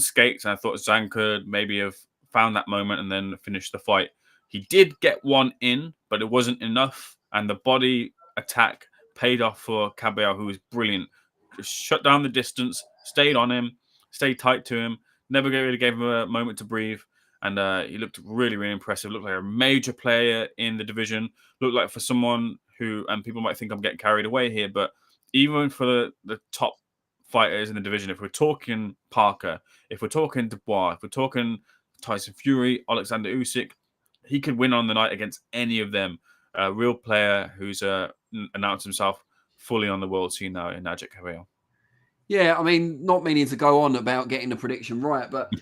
skates, and I thought Zhang could maybe have found that moment and then finished the fight. He did get one in, but it wasn't enough, and the body attack paid off for Caballero, who was brilliant. Just shut down the distance, stayed on him, stayed tight to him, never really gave him a moment to breathe. And he looked really, really impressive. Looked like a major player in the division. Looked like for someone who, and people might think I'm getting carried away here, but even for the top fighters in the division, if we're talking Parker, if we're talking Dubois, if we're talking Tyson Fury, Alexander Usyk, he could win on the night against any of them. A real player who's announced himself fully on the world scene now in Najat Caballero.
Yeah, I mean, not meaning to go on about getting the prediction right, but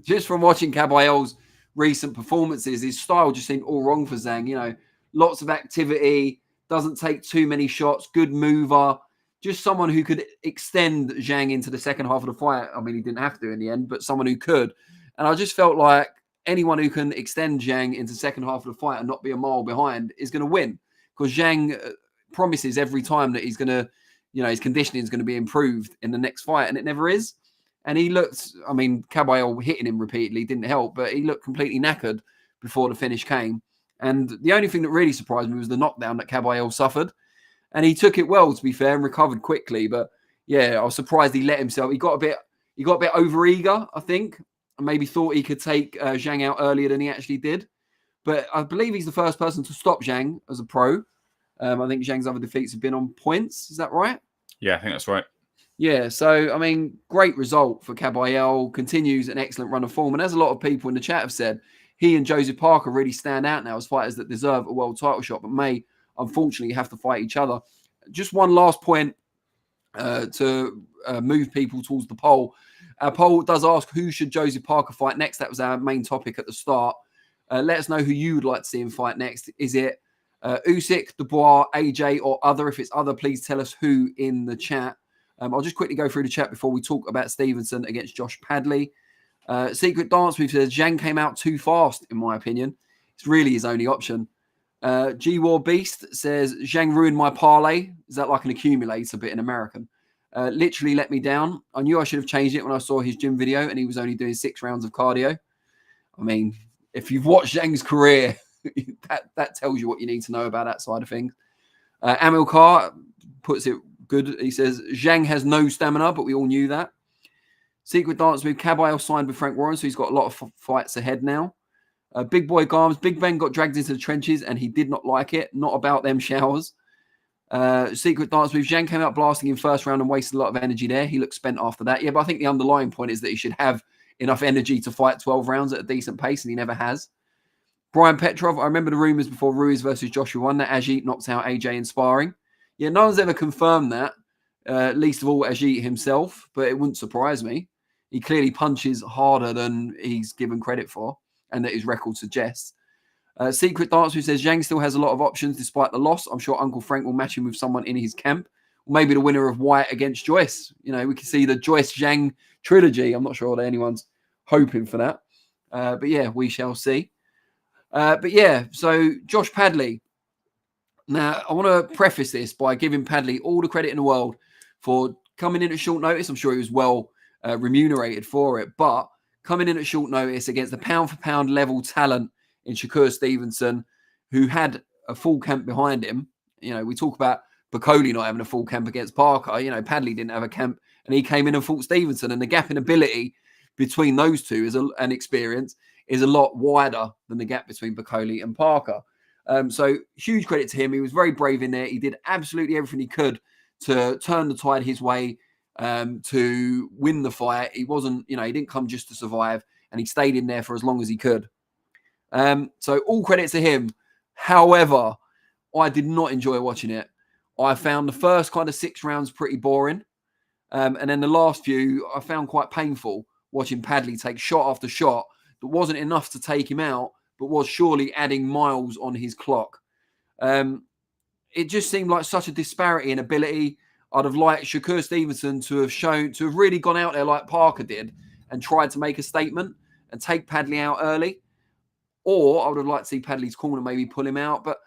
just from watching Caballero's recent performances, his style just seemed all wrong for Zhang. You know, lots of activity, doesn't take too many shots, good mover, just someone who could extend Zhang into the second half of the fight. I mean, he didn't have to in the end, but someone who could. And I just felt like anyone who can extend Zhang into the second half of the fight and not be a mile behind is going to win, because Zhang promises every time that he's going to, you know, his conditioning is going to be improved in the next fight, and it never is. And he looked, I mean, Caballero hitting him repeatedly didn't help, but he looked completely knackered before the finish came. And the only thing that really surprised me was the knockdown that Caballero suffered. And he took it well, to be fair, and recovered quickly. But yeah, I was surprised he let himself. He got a bit overeager, I think, and maybe thought he could take Zhang out earlier than he actually did. But I believe he's the first person to stop Zhang as a pro. I think Zhang's other defeats have been on points. Is that right?
Yeah, I think that's right.
Yeah, so, I mean, great result for Caballero. Continues an excellent run of form. And as a lot of people in the chat have said, he and Joseph Parker really stand out now as fighters that deserve a world title shot, but may, unfortunately, have to fight each other. Just one last point to move people towards the poll. Our poll does ask, who should Joseph Parker fight next? That was our main topic at the start. Let us know who you would like to see him fight next. Is it Usyk, Dubois, AJ, or other? If it's other, please tell us who in the chat. I'll just quickly go through the chat before we talk about Stevenson against Josh Padley. Secret Dance Move says Zhang came out too fast, in my opinion. It's really his only option. G-War Beast says Zhang ruined my parlay. Is that like an accumulator bit in American? Literally let me down. I knew I should have changed it when I saw his gym video and he was only doing 6 rounds of cardio. I mean, if you've watched Zhang's career, that tells you what you need to know about that side of things. Amilcar puts it good. He says Zhang has no stamina, but we all knew that. Secret Dance Move, Caballero signed with Frank Warren, so he's got a lot of fights ahead now. Big Boy Garms, Big Ben got dragged into the trenches and he did not like it. Not about them showers. Secret Dance Move, Zhang came out blasting in first round and wasted a lot of energy there. He looked spent after that. Yeah, but I think the underlying point is that he should have enough energy to fight 12 rounds at a decent pace, and he never has. Brian Petrov, I remember the rumours before Ruiz versus Joshua 1 that Ajit knocked out AJ in sparring. Yeah, no one's ever confirmed that, least of all Ajit himself, but it wouldn't surprise me. He clearly punches harder than he's given credit for, and that his record suggests. Secret Dance, who says Zhang still has a lot of options despite the loss. I'm sure Uncle Frank will match him with someone in his camp. Or maybe the winner of Wyatt against Joyce. You know, we can see the Joyce-Zhang trilogy. I'm not sure that anyone's hoping for that. But yeah, we shall see. But yeah, so Josh Padley. Now, I want to preface this by giving Padley all the credit in the world for coming in at short notice. I'm sure he was well remunerated for it. But coming in at short notice against the pound-for-pound level talent in Shakur Stevenson, who had a full camp behind him. You know, we talk about Bakole not having a full camp against Parker. You know, Padley didn't have a camp, and he came in and fought Stevenson. And the gap in ability between those two and experience is a lot wider than the gap between Bakole and Parker. So huge credit to him. He was very brave in there. He did absolutely everything he could to turn the tide his way, to win the fight. He wasn't, you know, he didn't come just to survive, and he stayed in there for as long as he could. So all credit to him. However, I did not enjoy watching it. I found the first kind of 6 rounds pretty boring. And then the last few I found quite painful, watching Padley take shot after shot that wasn't enough to take him out, but was surely adding miles on his clock. It just seemed like such a disparity in ability. I'd have liked Shakur Stevenson to have really gone out there like Parker did and tried to make a statement and take Padley out early. Or I would have liked to see Padley's corner maybe pull him out. But,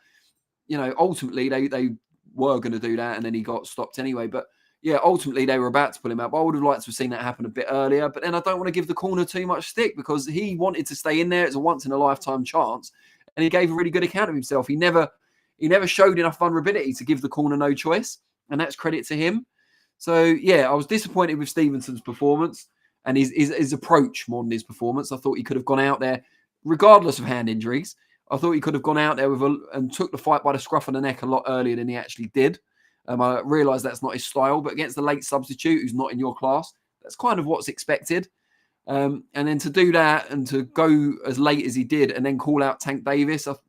you know, ultimately they were going to do that and then he got stopped anyway. But, yeah, ultimately they were about to pull him out. But I would have liked to have seen that happen a bit earlier. But then I don't want to give the corner too much stick because he wanted to stay in there. It's a once-in-a-lifetime chance. And he gave a really good account of himself. He never showed enough vulnerability to give the corner no choice. And that's credit to him. So, yeah, I was disappointed with Stevenson's performance and his approach more than his performance. I thought he could have gone out there, regardless of hand injuries. I thought he could have gone out there and took the fight by the scruff of the neck a lot earlier than he actually did. I realise that's not his style, but against the late substitute who's not in your class, that's kind of what's expected. And then to do that and to go as late as he did and then call out Tank Davis, I've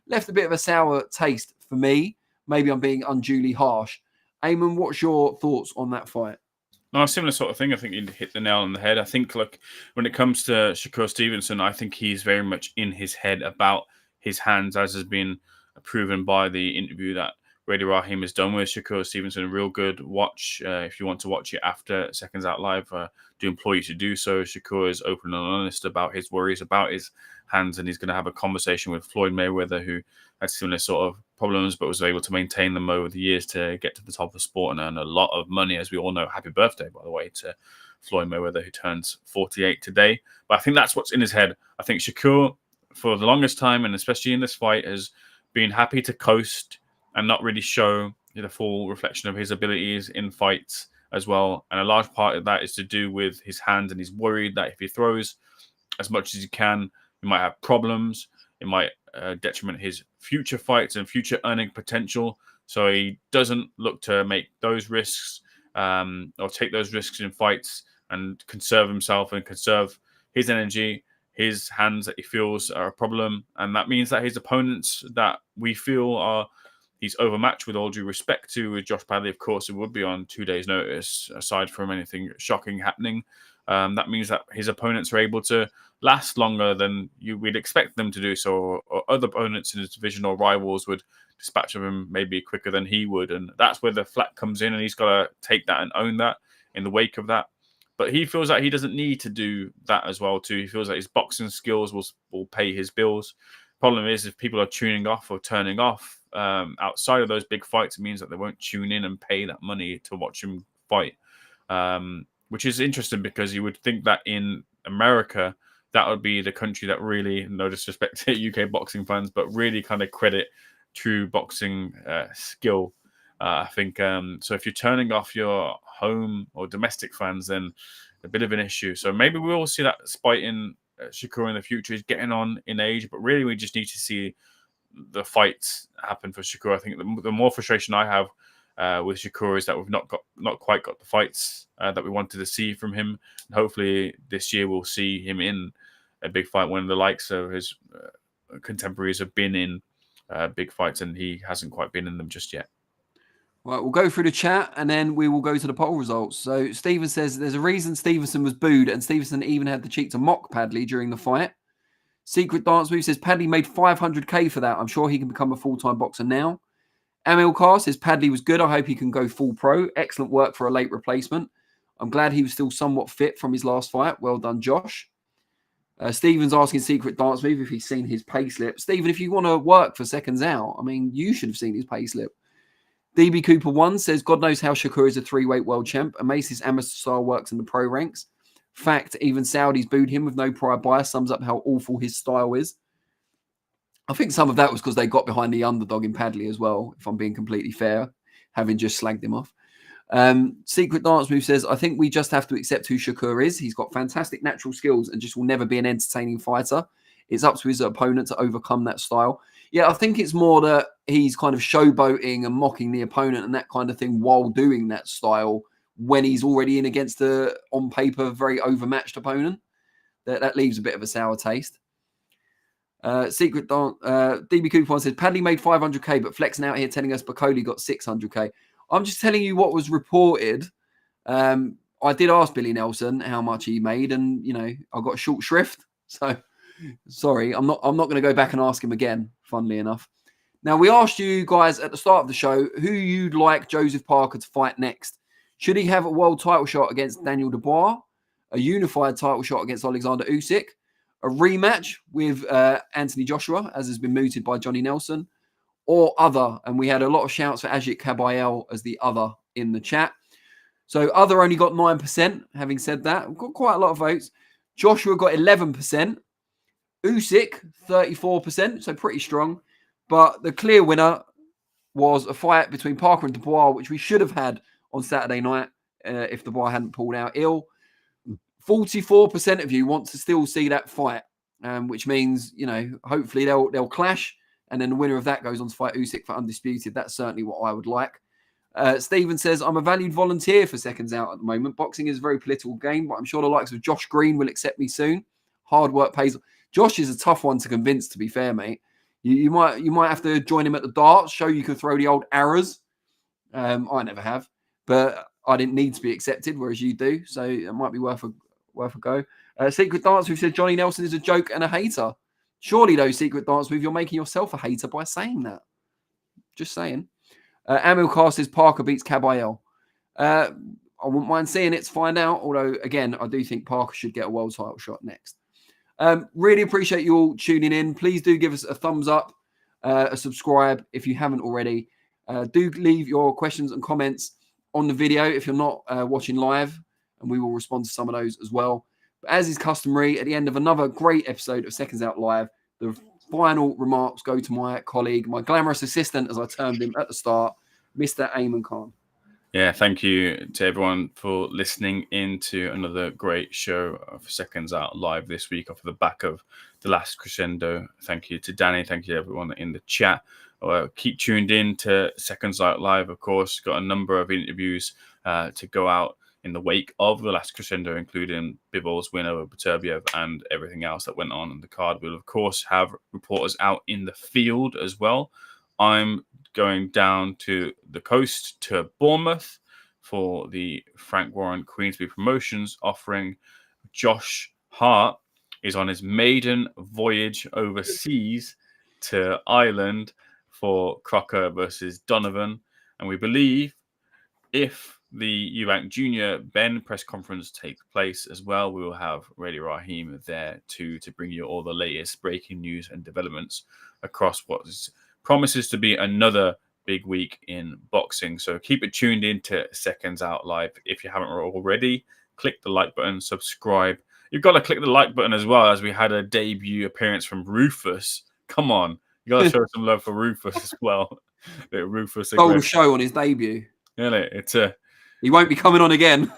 left a bit of a sour taste for me. Maybe I'm being unduly harsh. Ayman, what's your thoughts on that fight?
No, a similar sort of thing. I think you hit the nail on the head. I think, look, when it comes to Shakur Stevenson, I think he's very much in his head about his hands, as has been proven by the interview that Rady Rahim has done with Shakur Stevenson. A real good watch. If you want to watch it after Seconds Out Live, do implore you to do so. Shakur is open and honest about his worries about his hands, and he's going to have a conversation with Floyd Mayweather, who had similar sort of problems, but was able to maintain them over the years to get to the top of the sport and earn a lot of money, as we all know. Happy birthday, by the way, to Floyd Mayweather, who turns 48 today. But I think that's what's in his head. I think Shakur, for the longest time, and especially in this fight, has been happy to coast and not really show the full reflection of his abilities in fights as well. And a large part of that is to do with his hands, and he's worried that if he throws as much as he can, he might have problems. It might detriment his future fights and future earning potential. So he doesn't look to make those risks or take those risks in fights and conserve himself and conserve his energy, his hands that he feels are a problem. And that means that his opponents that we feel he's overmatched, with all due respect to, with Josh Padley, of course, it would be on 2 days' notice, aside from anything shocking happening. That means that his opponents are able to last longer than we'd expect them to do so, or other opponents in his division or rivals would dispatch of him maybe quicker than he would. And that's where the flat comes in, and he's got to take that and own that in the wake of that. But he feels like he doesn't need to do that as well, too. He feels like his boxing skills will pay his bills. Problem is, if people are tuning off or turning off outside of those big fights, it means that they won't tune in and pay that money to watch him fight, which is interesting because you would think that in America, that would be the country that really, no disrespect to UK boxing fans, but really kind of credit true boxing skill. I think so. If you're turning off your home or domestic fans, then a bit of an issue. So maybe we will see that spite in Shakur in the future. He's getting on in age, but really we just need to see the fights happen for Shakur. I think the more frustration I have with Shakur is that we've not quite got the fights that we wanted to see from him. And hopefully this year we'll see him in a big fight when the likes of his contemporaries have been in big fights, and he hasn't quite been in them just yet.
Right, we'll go through the chat and then we will go to the poll results. So Stephen says there's a reason Stevenson was booed, and Stevenson even had the cheek to mock Padley during the fight. Secret Dance Move says Padley made 500k for that. I'm sure he can become a full-time boxer now. Amilcar says Padley was good. I hope he can go full pro. Excellent work for a late replacement. I'm glad he was still somewhat fit from his last fight. Well done, Josh. Stephen's asking Secret Dance Move if he's seen his payslip. Stephen, if you want to work for Seconds Out, I mean, you should have seen his payslip. DB Cooper 1 says, God knows how Shakur is a 3-weight world champ. Amazes amateur style works in the pro ranks. Fact, even Saudis booed him with no prior bias. Sums up how awful his style is. I think some of that was because they got behind the underdog in Padley as well, if I'm being completely fair, having just slagged him off. Secret Dance Move says, I think we just have to accept who Shakur is. He's got fantastic natural skills and just will never be an entertaining fighter. It's up to his opponent to overcome that style. Yeah, I think it's more that he's kind of showboating and mocking the opponent and that kind of thing while doing that style when he's already in against a, on paper, very overmatched opponent. That leaves a bit of a sour taste. Secret Dance, DB Coupon says, Padley made 500k, but flexing out here telling us Bakole got 600k. I'm just telling you what was reported. I did ask Billy Nelson how much he made, and, you know, I got a short shrift. So... sorry, I'm not going to go back and ask him again, funnily enough. Now, we asked you guys at the start of the show who you'd like Joseph Parker to fight next. Should he have a world title shot against Daniel Dubois, a unified title shot against Alexander Usyk, a rematch with Anthony Joshua, as has been mooted by Johnny Nelson, or other? And we had a lot of shouts for Ajit Kabayel as the other in the chat. So other only got 9%. Having said that, we've got quite a lot of votes. Joshua got 11%. Usyk, 34%, so pretty strong. But the clear winner was a fight between Parker and Dubois, which we should have had on Saturday night if Dubois hadn't pulled out ill. 44% of you want to still see that fight, which means, you know, hopefully they'll clash, and then the winner of that goes on to fight Usyk for undisputed. That's certainly what I would like. Stephen says, I'm a valued volunteer for Seconds Out at the moment. Boxing is a very political game, but I'm sure the likes of Josh Green will accept me soon. Hard work pays. Josh is a tough one to convince, to be fair, mate. You might have to join him at the darts, show you can throw the old arrows. I never have, but I didn't need to be accepted, whereas you do. So it might be worth a go. Secret Dance, who said Johnny Nelson is a joke and a hater. Surely, though, Secret Dance Move, you're making yourself a hater by saying that. Just saying. Amilcar says Parker beats Kabayel. I wouldn't mind seeing it to find out. Although, again, I do think Parker should get a world title shot next. Really appreciate you all tuning in. Please do give us a thumbs up, a subscribe if you haven't already. Do leave your questions and comments on the video if you're not watching live, and we will respond to some of those as well. But as is customary, at the end of another great episode of Seconds Out Live, the final remarks go to my colleague, my glamorous assistant, as I termed him at the start, Mr. Ayman Khan.
Yeah, thank you to everyone for listening in to another great show of Seconds Out Live this week off the back of the last crescendo. Thank you to Danny. Thank you to everyone in the chat. Keep tuned in to Seconds Out Live, of course. Got a number of interviews to go out in the wake of the last crescendo, including Bivol's win over Beterbiev and everything else that went on in the card. We'll, of course, have reporters out in the field as well. I'm going down to the coast to Bournemouth for the Frank Warren Queensberry Promotions offering. Josh Hart is on his maiden voyage overseas to Ireland for Crocker versus Donovan. And we believe if the Eubank Junior Ben press conference takes place as well, we will have Radio Raheem there to bring you all the latest breaking news and developments across what promises to be another big week in boxing. So keep it tuned in to Seconds Out Live. If you haven't already, click the like button, subscribe. You've got to click the like button as well, as we had a debut appearance from Rufus. Come on. You got to show some love for Rufus as well. Rufus
Stole the show on his debut.
Yeah, it's
he won't be coming on again.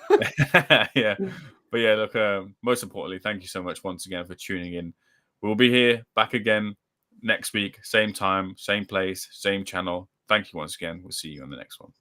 Yeah. But yeah, look, most importantly, thank you so much once again for tuning in. We'll be here back again next week, same time, same place, same channel. Thank you once again. We'll see you on the next one.